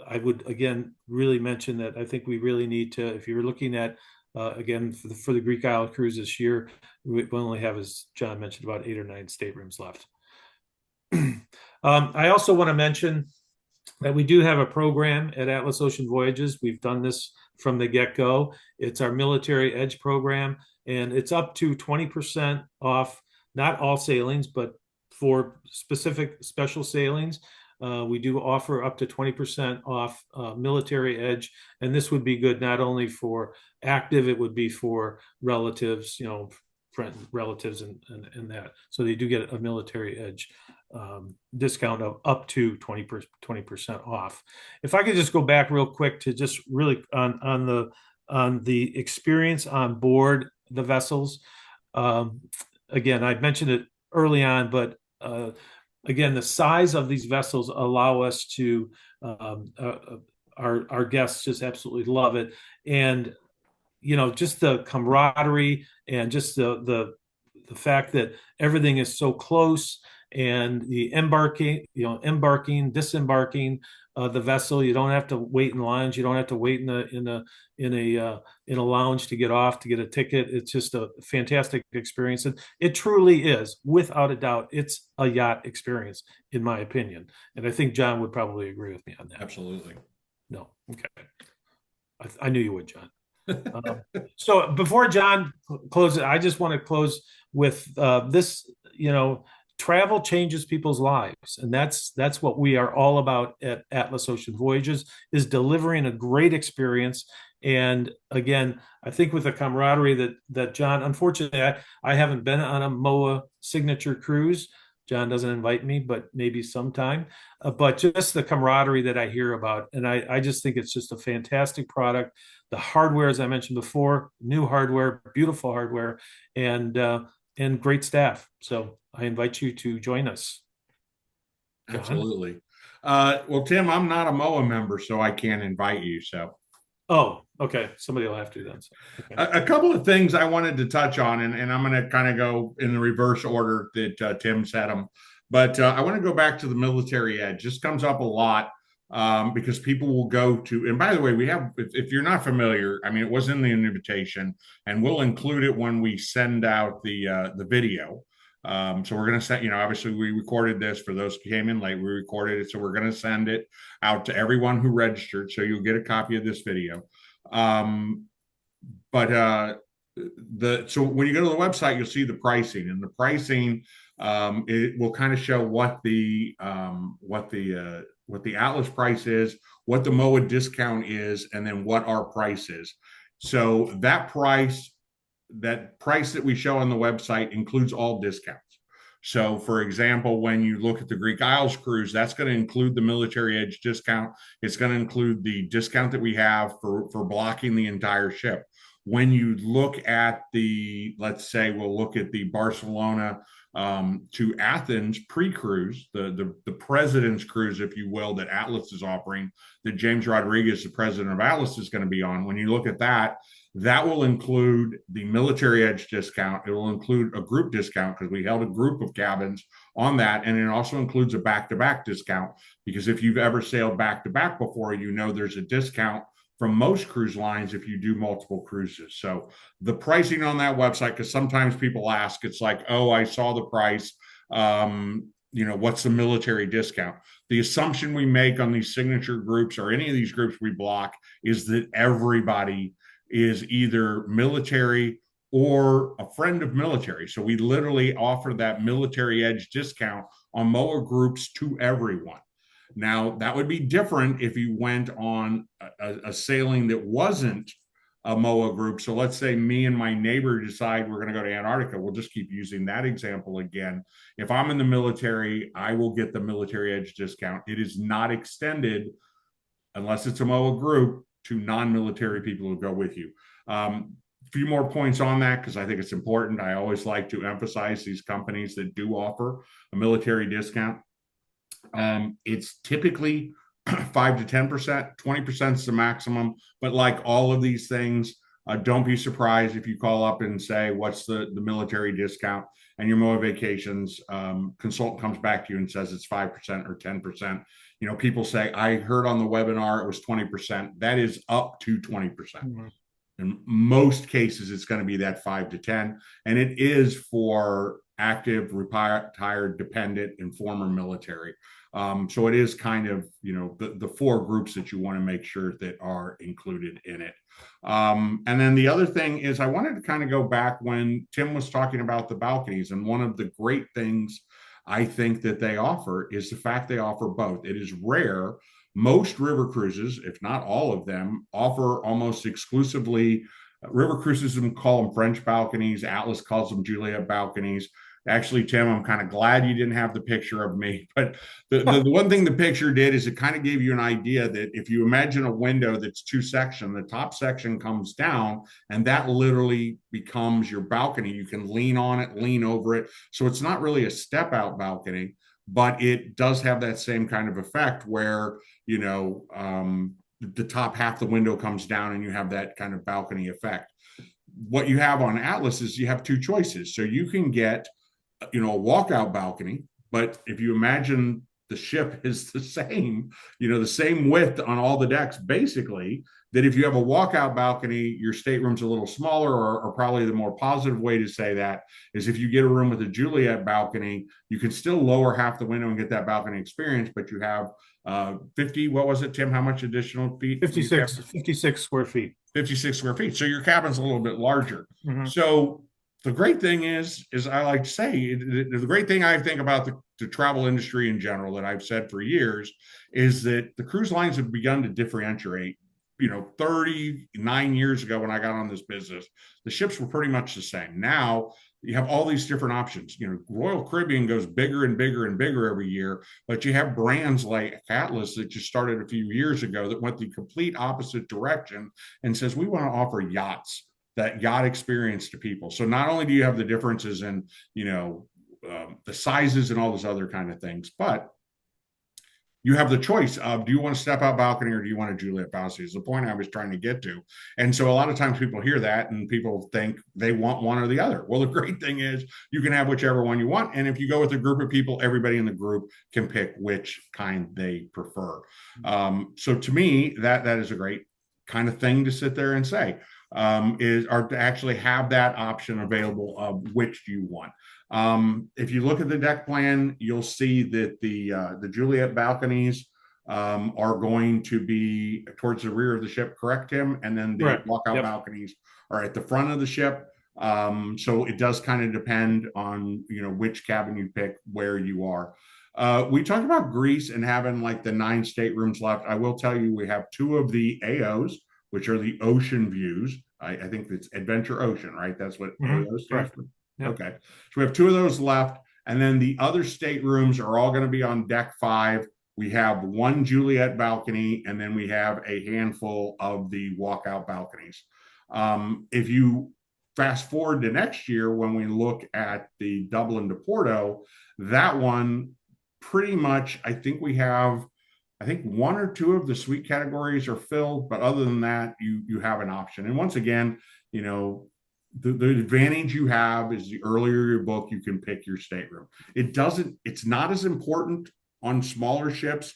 I would again really mention that I think we really need to, if you're looking at again for the Greek Isle cruise this year, we only have, as John mentioned, about 8 or 9 staterooms left. I also want to mention that we do have a program at Atlas Ocean Voyages. We've done this from the get-go. It's our Military Edge program, and it's up to 20% off, not all sailings, but for specific special sailings. We do offer up to 20% off Military Edge, and this would be good not only for active, it would be for relatives, friends, relatives, and that. So they do get a Military Edge discount of up to 20% off. If I could just go back real quick to just really on the experience on board the vessels. Again, I mentioned it early on, but again, the size of these vessels allow us to our guests just absolutely love it. And just the camaraderie and just the fact that everything is so close, and the embarking, disembarking the vessel. You don't have to wait in lines. You don't have to wait in a lounge to get off to get a ticket. It's just a fantastic experience, and it truly is, without a doubt, it's a yacht experience, in my opinion. And I think John would probably agree with me on that. Absolutely. No, okay, I knew you would, John. So before John closes, I just want to close with this. Travel changes people's lives, and that's what we are all about at Atlas Ocean Voyages, is delivering a great experience. And again, I think with the camaraderie that John, unfortunately, I haven't been on a MOAA Signature cruise. John doesn't invite me, but maybe sometime. But just the camaraderie that I hear about, and I just think it's just a fantastic product. The hardware, as I mentioned before, new hardware, beautiful hardware, and great staff. So I invite you to join us. John? Absolutely. Well, Tim, I'm not a MOA member, so I can't invite you. So, Oh, okay. Somebody will have to then. So, okay. a couple of things I wanted to touch on, and I'm going to kind of go in the reverse order that Tim said them. But I want to go back to the military edge. This comes up a lot because people will go to, and by the way, we have, if you're not familiar, I mean, it was in the invitation, and we'll include it when we send out the video. So we're going to send, obviously we recorded this for those who came in late. We recorded it, so we're going to send it out to everyone who registered. So you'll get a copy of this video. But so when you go to the website, you'll see the pricing, and the pricing it will kind of show what the Atlas price is, what the MOAA discount is, and then what our price is. So that price that we show on the website includes all discounts. So, for example, when you look at the Greek Isles cruise, that's going to include the military edge discount. It's going to include the discount that we have for blocking the entire ship. When you look at let's say we'll look at the Barcelona to Athens pre-cruise, the president's cruise, if you will, that Atlas is offering, that James Rodriguez, the president of Atlas, is going to be on. When you look at that, that will include the military edge discount. It will include a group discount because we held a group of cabins on that. And it also includes a back-to-back discount, because if you've ever sailed back-to-back before, there's a discount from most cruise lines if you do multiple cruises. So the pricing on that website, because sometimes people ask, it's like, oh, I saw the price. What's the military discount? The assumption we make on these signature groups or any of these groups we block is that everybody is either military or a friend of military. So we literally offer that military edge discount on MOAA groups to everyone. Now, that would be different if you went on a sailing that wasn't a MOAA group. So let's say me and my neighbor decide we're going to go to Antarctica. We'll just keep using that example again. If I'm in the military, I will get the military edge discount. It is not extended, unless it's a MOAA group, to non-military people who go with you. A few more points on that, because I think it's important. I always like to emphasize these companies that do offer a military discount. It's typically 5 to 10%, 20% is the maximum. But like all of these things, don't be surprised if you call up and say, what's the military discount? And your MOAA Vacations consultant comes back to you and says it's 5% or 10%. People say, I heard on the webinar it was 20%. That is up to 20%. Mm-hmm. In most cases, it's going to be that 5 to 10. And it is for active, retired, dependent, and former military. So it is kind of, the four groups that you want to make sure that are included in it. And then the other thing is I wanted to kind of go back when Tim was talking about the balconies. And one of the great things I think that they offer is the fact they offer both. It is rare. Most river cruises, if not all of them, offer almost exclusively river cruises. We call them French balconies. Atlas calls them Juliet balconies. Actually, Tim, I'm kind of glad you didn't have the picture of me. But the one thing the picture did is it kind of gave you an idea that if you imagine a window that's two sections, the top section comes down, and that literally becomes your balcony. You can lean on it, lean over it. So it's not really a step out balcony, but it does have that same kind of effect where, the top half the window comes down and you have that kind of balcony effect. What you have on Atlas is you have two choices. So you can get, a walkout balcony, but if you imagine the ship is the same, the same width on all the decks, basically, that if you have a walkout balcony, your stateroom's a little smaller, or probably the more positive way to say that is if you get a room with a Juliet balcony, you can still lower half the window and get that balcony experience, but you have 50, what was it, Tim? How much additional feet? 56 square feet. 56 square feet. So your cabin's a little bit larger. Mm-hmm. So the great thing is I like to say, the great thing I think about the travel industry in general that I've said for years is that the cruise lines have begun to differentiate. 39 years ago when I got on this business, the ships were pretty much the same. Now you have all these different options. Royal Caribbean goes bigger and bigger and bigger every year, but you have brands like Atlas that just started a few years ago that went the complete opposite direction and says, we want to offer yachts, that yacht experience to people. So not only do you have the differences in, the sizes and all those other kind of things, but you have the choice of, do you want to step out balcony or do you want a Juliet balcony? Is the point I was trying to get to. And so a lot of times people hear that and people think they want one or the other. Well, the great thing is you can have whichever one you want. And if you go with a group of people, everybody in the group can pick which kind they prefer. So to me, that is a great kind of thing to sit there and say, or to actually have that option available of which you want. If you look at the deck plan, you'll see that the Juliet balconies are going to be towards the rear of the ship, correct, Tim? And then the walkout balconies are at the front of the ship. So it does kind of depend on which cabin you pick, where you are. We talked about Greece and having like the 9 staterooms left. I will tell you, we have 2 of the AOs, which are the ocean views. I think it's Adventure Ocean, right? That's what AO stands for. Yep. Okay. So we have 2 of those left. And then the other staterooms are all going to be on deck 5. We have 1 Juliet balcony, and then we have a handful of the walkout balconies. If you fast forward to next year, when we look at the Dublin to Porto, that one pretty much, I think 1 or 2 of the suite categories are filled, but other than that, you have an option. And once again, the advantage you have is the earlier you book, you can pick your stateroom. It's not as important on smaller ships.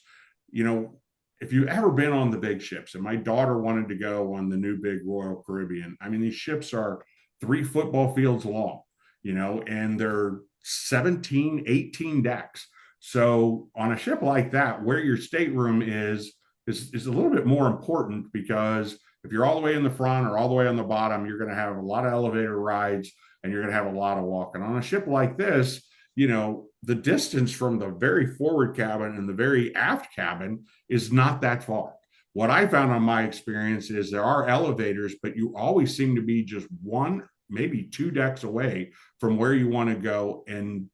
If you've ever been on the big ships, and my daughter wanted to go on the new big Royal Caribbean, I mean, these ships are 3 football fields long, and they're 17, 18 decks. So on a ship like that, where your stateroom is a little bit more important, because if you're all the way in the front or all the way on the bottom, you're going to have a lot of elevator rides and you're going to have a lot of walking. On a ship like this, the distance from the very forward cabin and the very aft cabin is not that far. What I found on my experience is there are elevators, but you always seem to be just 1, maybe 2 decks away from where you want to go. And,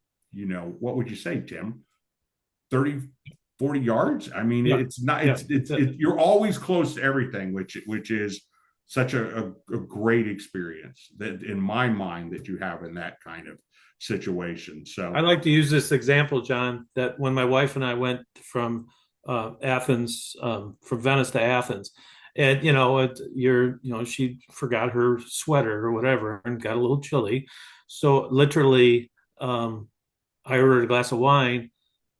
what would you say, Tim? 30, 40 yards. I mean, it's not, you're always close to everything, which is such a great experience that in my mind that you have in that kind of situation. So I like to use this example, John, that when my wife and I went from Athens, from Venice to Athens, and she forgot her sweater or whatever and got a little chilly. So literally, I ordered a glass of wine,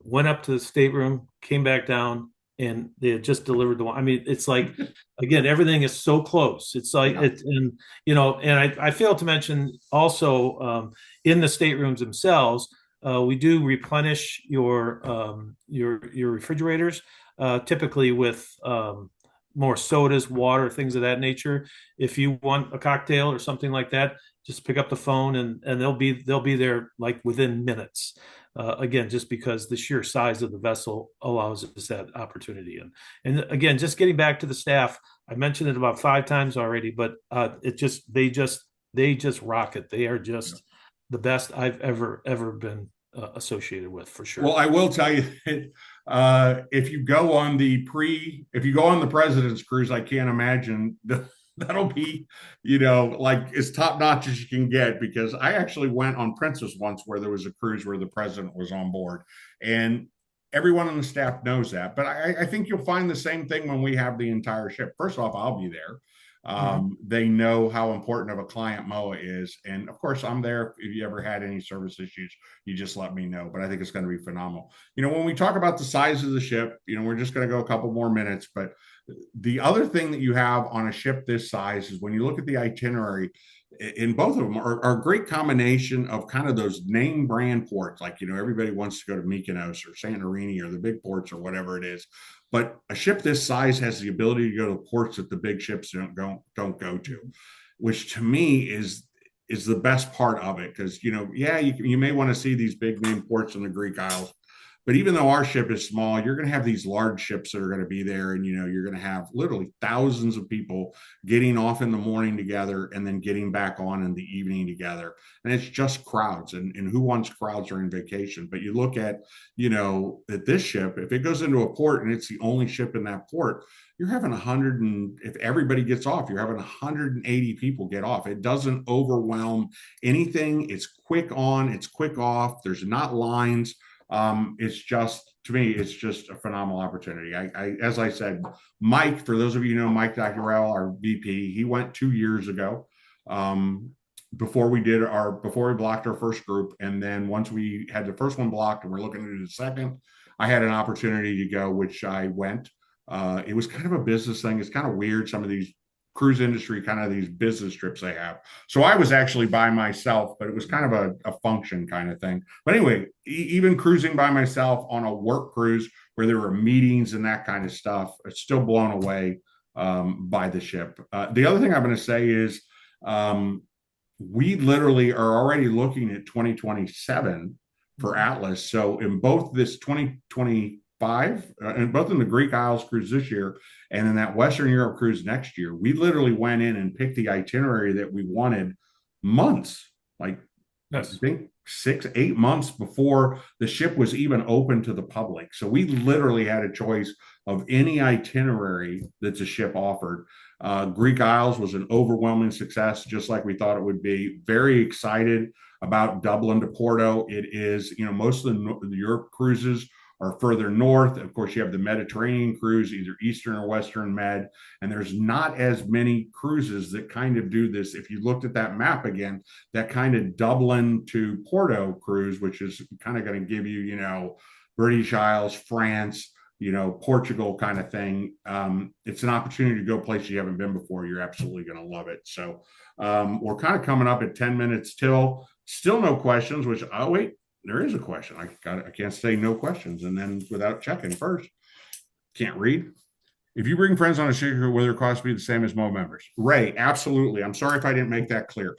went up to the stateroom, came back down, and they had just delivered the wine. I mean, it's like, again, everything is so close. It's like, and I failed to mention also, in the staterooms themselves, we do replenish your refrigerators, typically with more sodas, water, things of that nature. If you want a cocktail or something like that, just pick up the phone and they'll be there like within minutes. Again, just because the sheer size of the vessel allows us that opportunity. And again, just getting back to the staff, I mentioned it about 5 times already, but they just rock it. They are just the best I've ever been associated with, for sure. Well, I will tell you that if you go on the President's Cruise, I can't imagine that'll be, like as top notch as you can get, because I actually went on Princess once where there was a cruise where the president was on board. And everyone on the staff knows that. But I think you'll find the same thing when we have the entire ship. First off, I'll be there. Mhm. They know how important of a client MOAA is. And of course, I'm there. If you ever had any service issues, you just let me know. But I think it's going to be phenomenal. When we talk about the size of the ship, we're just going to go a couple more minutes. But the other thing that you have on a ship this size is when you look at the itinerary, in both of them are a great combination of kind of those name brand ports. Like, everybody wants to go to Mykonos or Santorini or the big ports or whatever it is. But a ship this size has the ability to go to ports that the big ships don't go to, which to me is the best part of it. Because, yeah, you may want to see these big name ports in the Greek Isles, but even though our ship is small, you're going to have these large ships that are going to be there. And, you're going to have literally thousands of people getting off in the morning together and then getting back on in the evening together. And it's just crowds. And who wants crowds during vacation? But you look at, at this ship, if it goes into a port and it's the only ship in that port, you're having 100, and if everybody gets off, you're having 180 people get off. It doesn't overwhelm anything. It's quick on, it's quick off. There's not lines. It's just, to me, it's just a phenomenal opportunity. As I said, Mike, for those of you who know Mike Doctorell, our VP, he went 2 years ago, before we blocked our first group. And then once we had the first one blocked and we're looking to do the second, I had an opportunity to go, which I went. It was kind of a business thing. It's kind of weird. Some of these cruise industry, kind of these business trips they have. So I was actually by myself, but it was kind of a function kind of thing. But anyway, even cruising by myself on a work cruise where there were meetings and that kind of stuff, it's still blown away by the ship. The other thing I'm going to say is we literally are already looking at 2027 for Atlas. So in both this 2025, and both in the Greek Isles cruise this year and in that Western Europe cruise next year, we literally went in and picked the itinerary that we wanted months, like Yes. I think 6, 8 months before the ship was even open to the public. So we literally had a choice of any itinerary that the ship offered. Greek Isles was an overwhelming success, just like we thought it would be. Very excited about Dublin to Porto. It is, most of the Europe cruises are further north. Of course, you have the Mediterranean cruise, either Eastern or Western Med, and there's not as many cruises that kind of do this. If you looked at that map again, that kind of Dublin to Porto cruise, which is kind of going to give you, British Isles, France, Portugal kind of thing. It's an opportunity to go places you haven't been before. You're absolutely going to love it. So we're kind of coming up at 10 minutes till. Still no questions, which, oh, wait, there is a question. I can't say no questions and then without checking first. Can't read. If you bring friends on a ship, will their cost be the same as MOAA members? Ray, absolutely. I'm sorry if I didn't make that clear.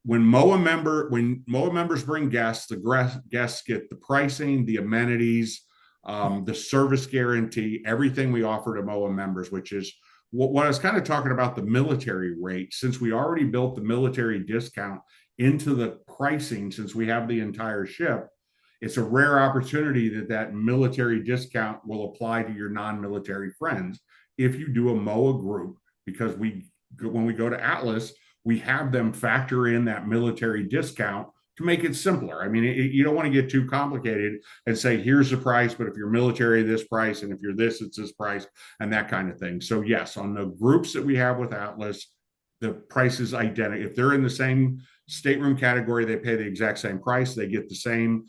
When MOAA members bring guests, the guests get the pricing, the amenities, the service guarantee, everything we offer to MOAA members, which is what I was kind of talking about, the military rate. Since we already built the military discount into the pricing, since we have the entire ship, it's a rare opportunity that military discount will apply to your non-military friends if you do a MOAA group, because when we go to Atlas, we have them factor in that military discount to make it simpler. I mean, you don't want to get too complicated and say, here's the price, but if you're military, this price, and if you're this, it's this price, and that kind of thing. So yes, on the groups that we have with Atlas, the price is identical. If they're in the same stateroom category, they pay the exact same price. They get the same,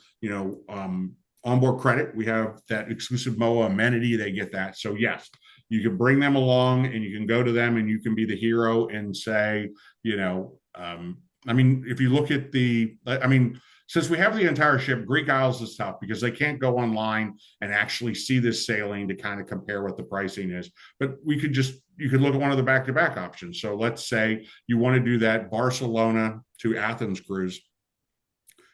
onboard credit. We have that exclusive MOAA amenity. They get that. So yes, you can bring them along and you can go to them and you can be the hero and say, if you look at since we have the entire ship, Greek Isles is tough because they can't go online and actually see this sailing to kind of compare what the pricing is. But you could look at one of the back-to-back options. So let's say you want to do that Barcelona to Athens cruise.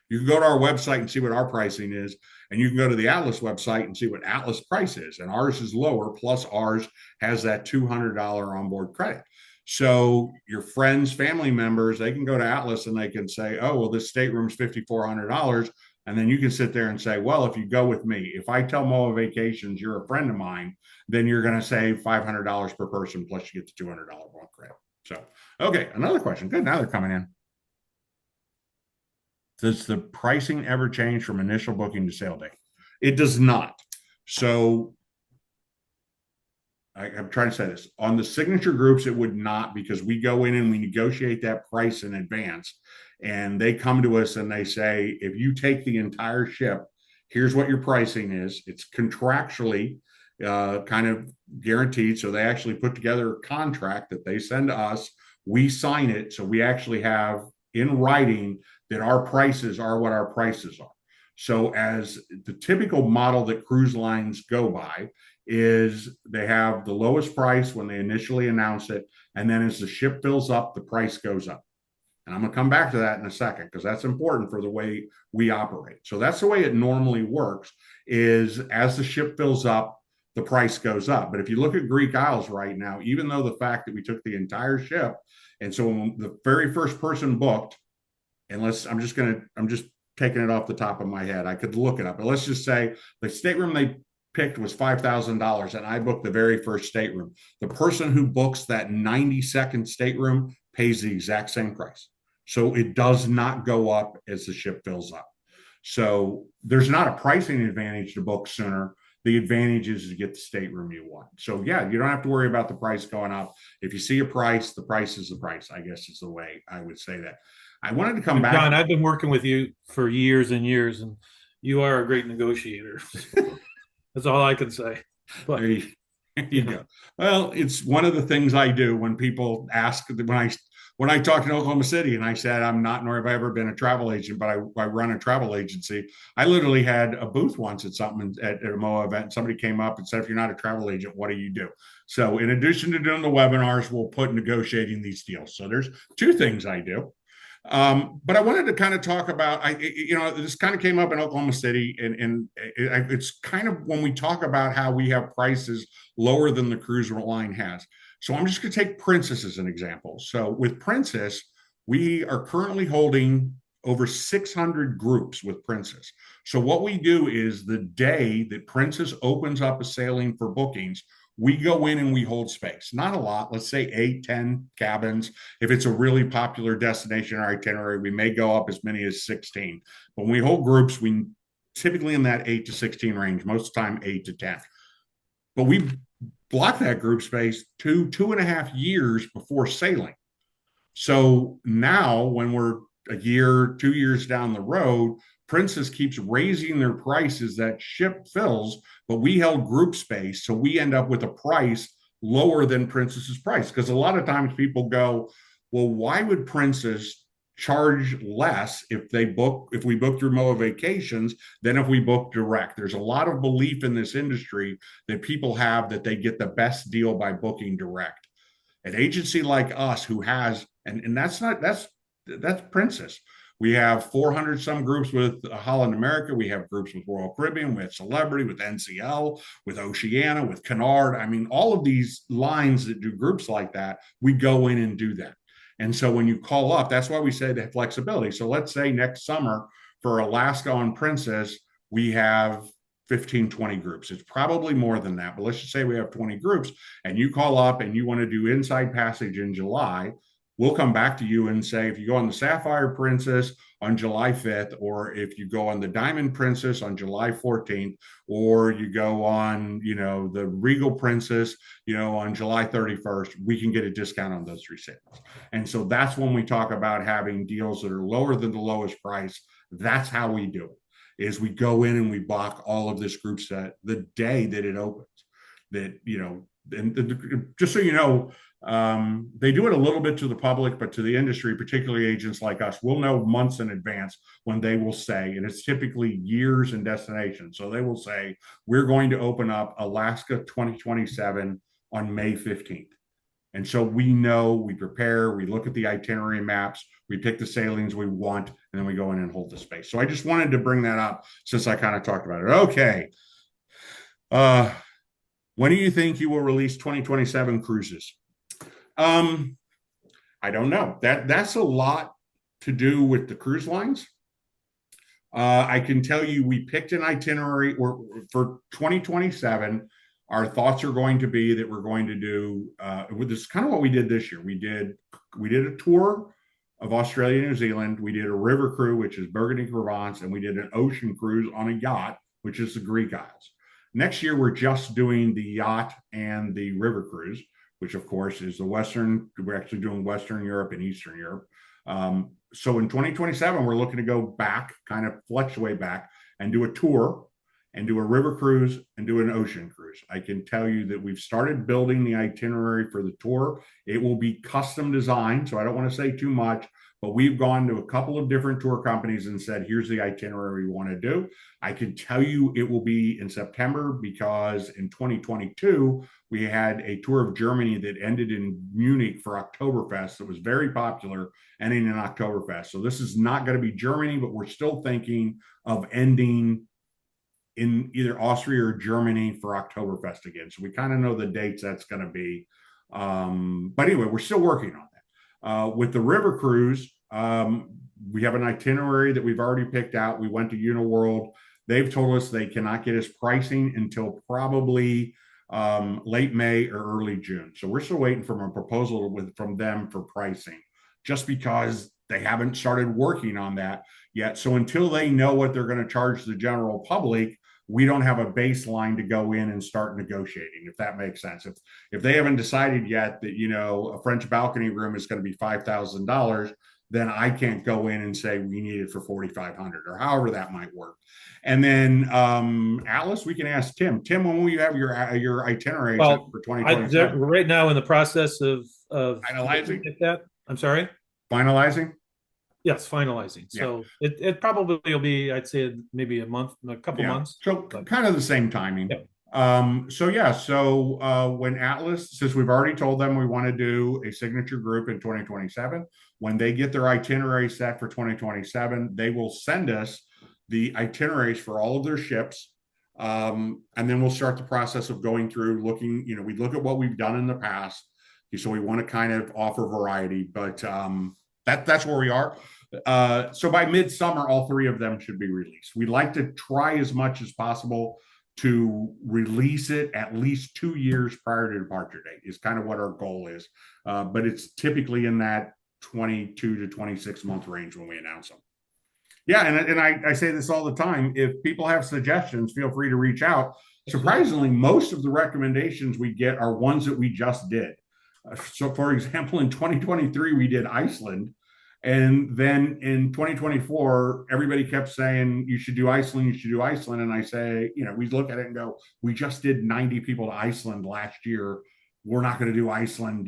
You can go to our website and see what our pricing is, and you can go to the Atlas website and see what Atlas price is. And ours is lower, plus ours has that $200 onboard credit. So your friends, family members, they can go to Atlas and they can say, oh, well, this stateroom's $5,400. And then you can sit there and say, well, if you go with me, if I tell MOAA Vacations you're a friend of mine, then you're going to save $500 per person, plus you get the $200 one credit. So, okay, another question. Good, now they're coming in. Does the pricing ever change from initial booking to sail day? It does not. So I'm trying to say this on the signature groups, it would not, because we go in and we negotiate that price in advance. And they come to us and they say, if you take the entire ship, here's what your pricing is. It's contractually kind of guaranteed. So they actually put together a contract that they send to us. We sign it. So we actually have in writing that our prices are what our prices are. So, as the typical model that cruise lines go by, is they have the lowest price when they initially announce it. And then as the ship fills up, the price goes up. And I'm going to come back to that in a second because that's important for the way we operate. So that's the way it normally works is as the ship fills up, the price goes up. But if you look at Greek Isles right now, even though the fact that we took the entire ship, and so when the very first person booked, unless I'm just taking it off the top of my head. I could look it up, but let's just say the stateroom they picked was $5,000 and I booked the very first stateroom. The person who books that 90-second stateroom pays the exact same price. So it does not go up as the ship fills up. So there's not a pricing advantage to book sooner. The advantage is to get the stateroom you want. So yeah, you don't have to worry about the price going up. If you see a price, the price is the price, I guess is the way I would say that. I wanted to come back. John, I've been working with you for years and years, and you are a great negotiator. That's all I can say. But there you go. Well, it's one of the things I do when people ask when I talked in Oklahoma City and I said I'm not, nor have I ever been a travel agent, but I run a travel agency. I literally had a booth once at something at a MOAA event. And somebody came up and said, if you're not a travel agent, what do you do? So in addition to doing the webinars, we'll put negotiating these deals. So there's two things I do. But I wanted to kind of talk about, this kind of came up in Oklahoma City, and it's kind of when we talk about how we have prices lower than the cruise line has. So I'm just going to take Princess as an example. So with Princess, we are currently holding over 600 groups with Princess. So what we do is the day that Princess opens up a sailing for bookings, we go in and we hold space. Not a lot, let's say 8, 10 cabins. If it's a really popular destination or itinerary, we may go up as many as 16. But when we hold groups, we typically in that 8 to 16 range, most of the time 8 to 10. But we block that group space 2.5 years before sailing. So now when we're a year, 2 years down the road, Princess keeps raising their prices. That ship fills, but we held group space. So we end up with a price lower than Princess's price. Because a lot of times people go, well, why would Princess charge less if we book through MOAA Vacations than if we book direct? There's a lot of belief in this industry that people have that they get the best deal by booking direct. An agency like us who has, and that's Princess. We have 400 some groups with Holland America. We have groups with Royal Caribbean, with Celebrity, with NCL, with Oceania, with Canard. I mean, all of these lines that do groups like that, we go in and do that. And so when you call up, that's why we say the flexibility. So let's say next summer for Alaska on Princess, we have 15, 20 groups. It's probably more than that, but let's just say we have 20 groups and you call up and you want to do Inside Passage in July. We'll come back to you and say, if you go on the Sapphire Princess on July 5th, or if you go on the Diamond Princess on July 14th, or you go on, the Regal Princess, on July 31st, we can get a discount on those 3 sailings. And so that's when we talk about having deals that are lower than the lowest price. That's how we do it, is we go in and we block all of this group set the day that it opens. That, and just so you know, they do it a little bit to the public, but to the industry, particularly agents like us, we'll know months in advance when they will say, and it's typically years and destinations. So they will say, we're going to open up Alaska 2027 on May 15th. And so we know, we prepare, we look at the itinerary maps, we pick the sailings we want, and then we go in and hold the space. So I just wanted to bring that up since I kind of talked about it. Okay. When do you think you will release 2027 cruises? I don't know. That's a lot to do with the cruise lines. I can tell you we picked an itinerary for 2027. Our thoughts are going to be that we're going to do this is kind of what we did this year. We did a tour of Australia, New Zealand. We did a river cruise, which is Burgundy, Provence, and we did an ocean cruise on a yacht, which is the Greek Isles. Next year, we're just doing the yacht and the river cruise, which of course is the Western, we're actually doing Western Europe and Eastern Europe. So in 2027, we're looking to go back, kind of fluctuate back and do a tour and do a river cruise and do an ocean cruise. I can tell you that we've started building the itinerary for the tour. It will be custom designed, so I don't want to say too much, but we've gone to a couple of different tour companies and said, here's the itinerary we want to do. I can tell you it will be in September because in 2022, we had a tour of Germany that ended in Munich for Oktoberfest that was very popular, ending in Oktoberfest. So this is not going to be Germany, but we're still thinking of ending in either Austria or Germany for Oktoberfest again. So we kind of know the dates that's going to be. But anyway, we're still working on that. With the river cruise, we have an itinerary that we've already picked out. We went to Uniworld. They've told us they cannot get us pricing until probably late May or early June. So we're still waiting for a proposal from them for pricing, just because they haven't started working on that yet. So until they know what they're going to charge the general public, we don't have a baseline to go in and start negotiating, if that makes sense. If they haven't decided yet that, a French balcony room is going to be $5,000, then I can't go in and say we need it for 4,500 or however that might work. And then Atlas, we can ask Tim. Tim, when will you have your itinerary for 2027? Right now in the process of Finalizing that. I'm sorry. Finalizing. Yes, finalizing. Yeah. So it probably will be, I'd say, maybe a couple months. So kind of the same timing. Yeah. So when Atlas, since we've already told them we want to do a signature group in 2027, when they get their itinerary set for 2027, they will send us the itineraries for all of their ships. And then we'll start the process of going through looking, we look at what we've done in the past. So we want to kind of offer variety, but that's where we are. So by midsummer, all three of them should be released. We'd like to try as much as possible to release it at least 2 years prior to departure date is kind of what our goal is. But it's typically in that 22 to 26 month range when we announce them. Yeah, and I say this all the time. If people have suggestions, feel free to reach out. Surprisingly, most of the recommendations we get are ones that we just did. So, for example, in 2023, we did Iceland. And then in 2024, everybody kept saying, you should do Iceland, you should do Iceland. And I say, we look at it and go, we just did 90 people to Iceland last year. We're not going to do Iceland,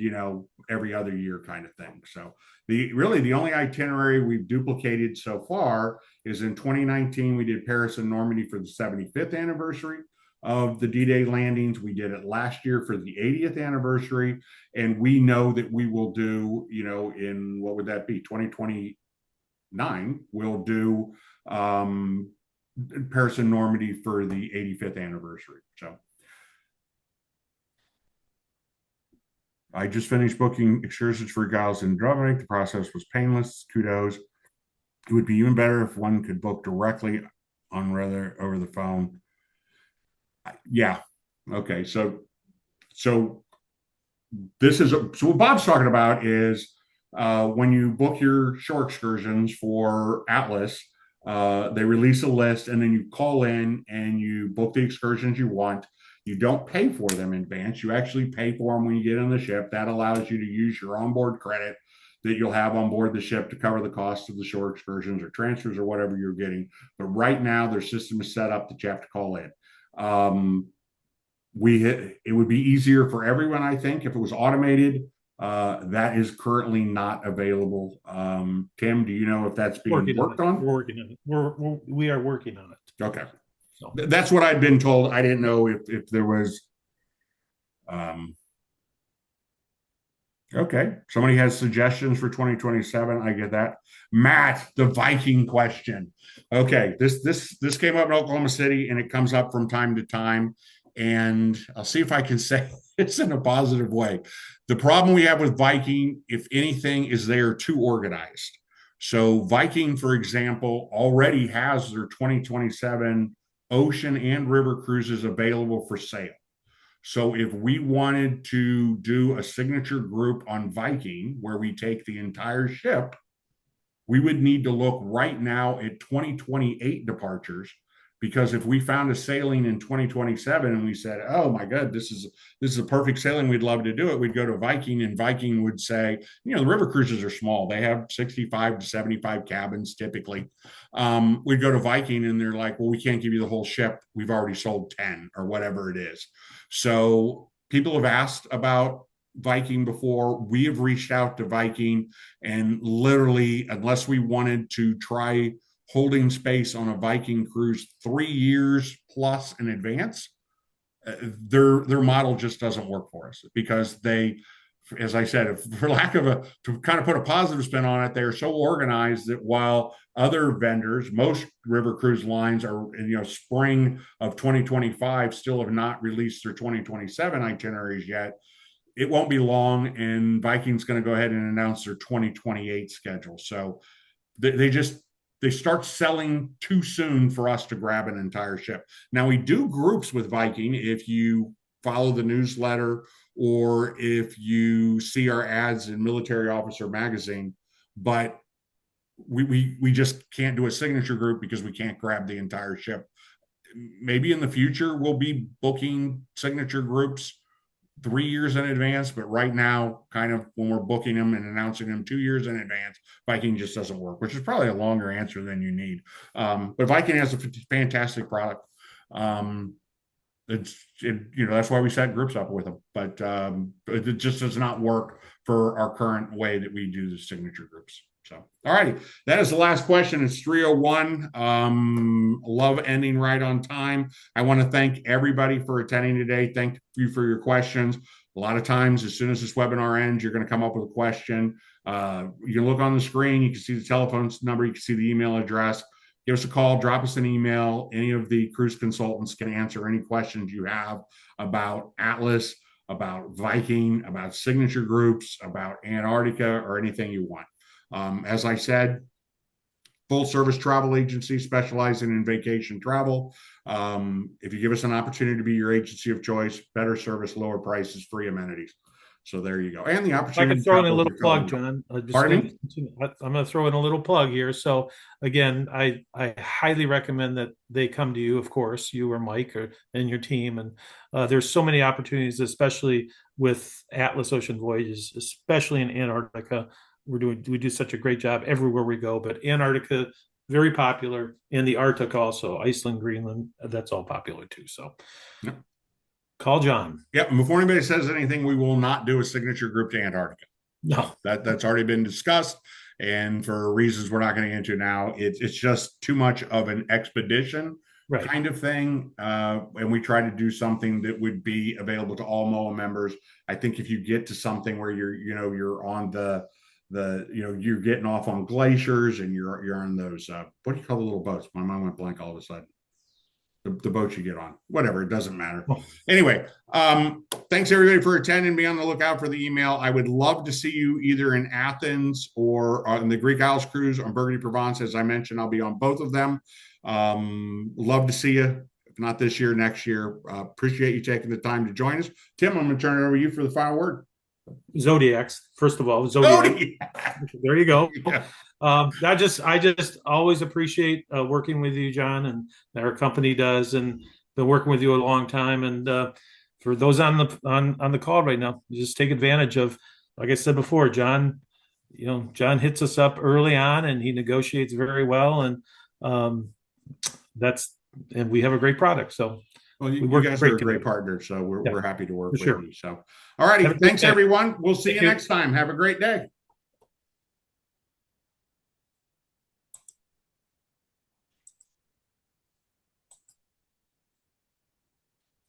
every other year kind of thing. So the only itinerary we've duplicated so far is in 2019, we did Paris and Normandy for the 75th anniversary of the D-Day landings. We did it last year for the 80th anniversary. And we know that we will do, in what would that be? 2029, we'll do Paris and Normandy for the 85th anniversary. So I just finished booking excursions for Giles and Dubrovnik. The process was painless. Kudos. It would be even better if one could book directly rather over the phone. Yeah. Okay. So this is so what Bob's talking about is when you book your shore excursions for Atlas, they release a list and then you call in and you book the excursions you want. You don't pay for them in advance. You actually pay for them when you get on the ship. That allows you to use your onboard credit that you'll have on board the ship to cover the cost of the shore excursions or transfers or whatever you're getting. But right now, their system is set up that you have to call in. It would be easier for everyone, I think, if it was automated. That is currently not available. Tim, do you know if that's being worked on? We're working on it. We are working on it. Okay. So that's what I'd been told. I didn't know if there was. Okay. Somebody has suggestions for 2027. I get that. Matt, the Viking question. Okay. This came up in Oklahoma City and it comes up from time to time. And I'll see if I can say this in a positive way. The problem we have with Viking, if anything, is they are too organized. So Viking, for example, already has their 2027 ocean and river cruises available for sale. So if we wanted to do a signature group on Viking where we take the entire ship, we would need to look right now at 2028 departures Because if we found a sailing in 2027 and we said, "Oh my God, this is a perfect sailing, we'd love to do it," we'd go to Viking, and Viking would say, the river cruises are small; they have 65 to 75 cabins typically. We'd go to Viking, and they're like, "Well, we can't give you the whole ship. We've already sold 10 or whatever it is." So people have asked about Viking before. We have reached out to Viking, and literally, unless we wanted to try holding space on a Viking cruise 3 years plus in advance, their model just doesn't work for us, because they, as I said, for lack of to kind of put a positive spin on it, they are so organized that while other vendors, most river cruise lines are, spring of 2025, still have not released their 2027 itineraries yet. It won't be long, and Viking's going to go ahead and announce their 2028 schedule. So they start selling too soon for us to grab an entire ship. Now, we do groups with Viking. If you follow the newsletter or if you see our ads in Military Officer Magazine, but we just can't do a signature group because we can't grab the entire ship. Maybe in the future we'll be booking signature groups 3 years in advance, but right now, kind of when we're booking them and announcing them 2 years in advance, Viking just doesn't work, which is probably a longer answer than you need. But Viking has a fantastic product. That's why we set groups up with them, but it just does not work for our current way that we do the signature groups. So, all righty, that is the last question. It's 3:01. Love ending right on time. I want to thank everybody for attending today. Thank you for your questions. A lot of times, as soon as this webinar ends, you're going to come up with a question. You can look on the screen. You can see the telephone number. You can see the email address. Give us a call, drop us an email. Any of the cruise consultants can answer any questions you have about Atlas, about Viking, about signature groups, about Antarctica, or anything you want. As I said, full service travel agency specializing in vacation travel. If you give us an opportunity to be your agency of choice, better service, lower prices, free amenities. So there you go. And the opportunity. I can throw in a little plug, John. I'm going to throw in a little plug here. So again, I highly recommend that they come to you, of course, you or Mike and your team. And there's so many opportunities, especially with Atlas Ocean Voyages, especially in Antarctica. We do such a great job everywhere we go, but Antarctica, very popular, and the Arctic also, Iceland, Greenland, that's all popular too. So yep. Call John. Yep. And before anybody says anything, we will not do a signature group to Antarctica. No, that's already been discussed. And for reasons we're not going to get into now, it's just too much of an expedition kind of thing. And we try to do something that would be available to all MOAA members. I think if you get to something where you're on you're getting off on glaciers and you're on those what do you call the little boats? My mind went blank all of a sudden. The boats you get on, whatever, it doesn't matter. Anyway, thanks everybody for attending. Be on the lookout for the email. I would love to see you either in Athens or on the Greek Isles cruise on Burgundy Provence. As I mentioned, I'll be on both of them. Love to see you. If not this year, next year. Appreciate you taking the time to join us. Tim, I'm going to turn it over to you for the final word. Zodiacs, first of all, Zodiac. There you go. Yeah. I just always appreciate working with you, John, and our company does, and been working with you a long time. And for those on the call right now, just take advantage of, like I said before, John. John hits us up early on, and he negotiates very well, and we have a great product. So. Well, you guys are a great partner, so we're happy to work with you. So, all righty. Thanks, everyone. We'll see you next time. Have a great day.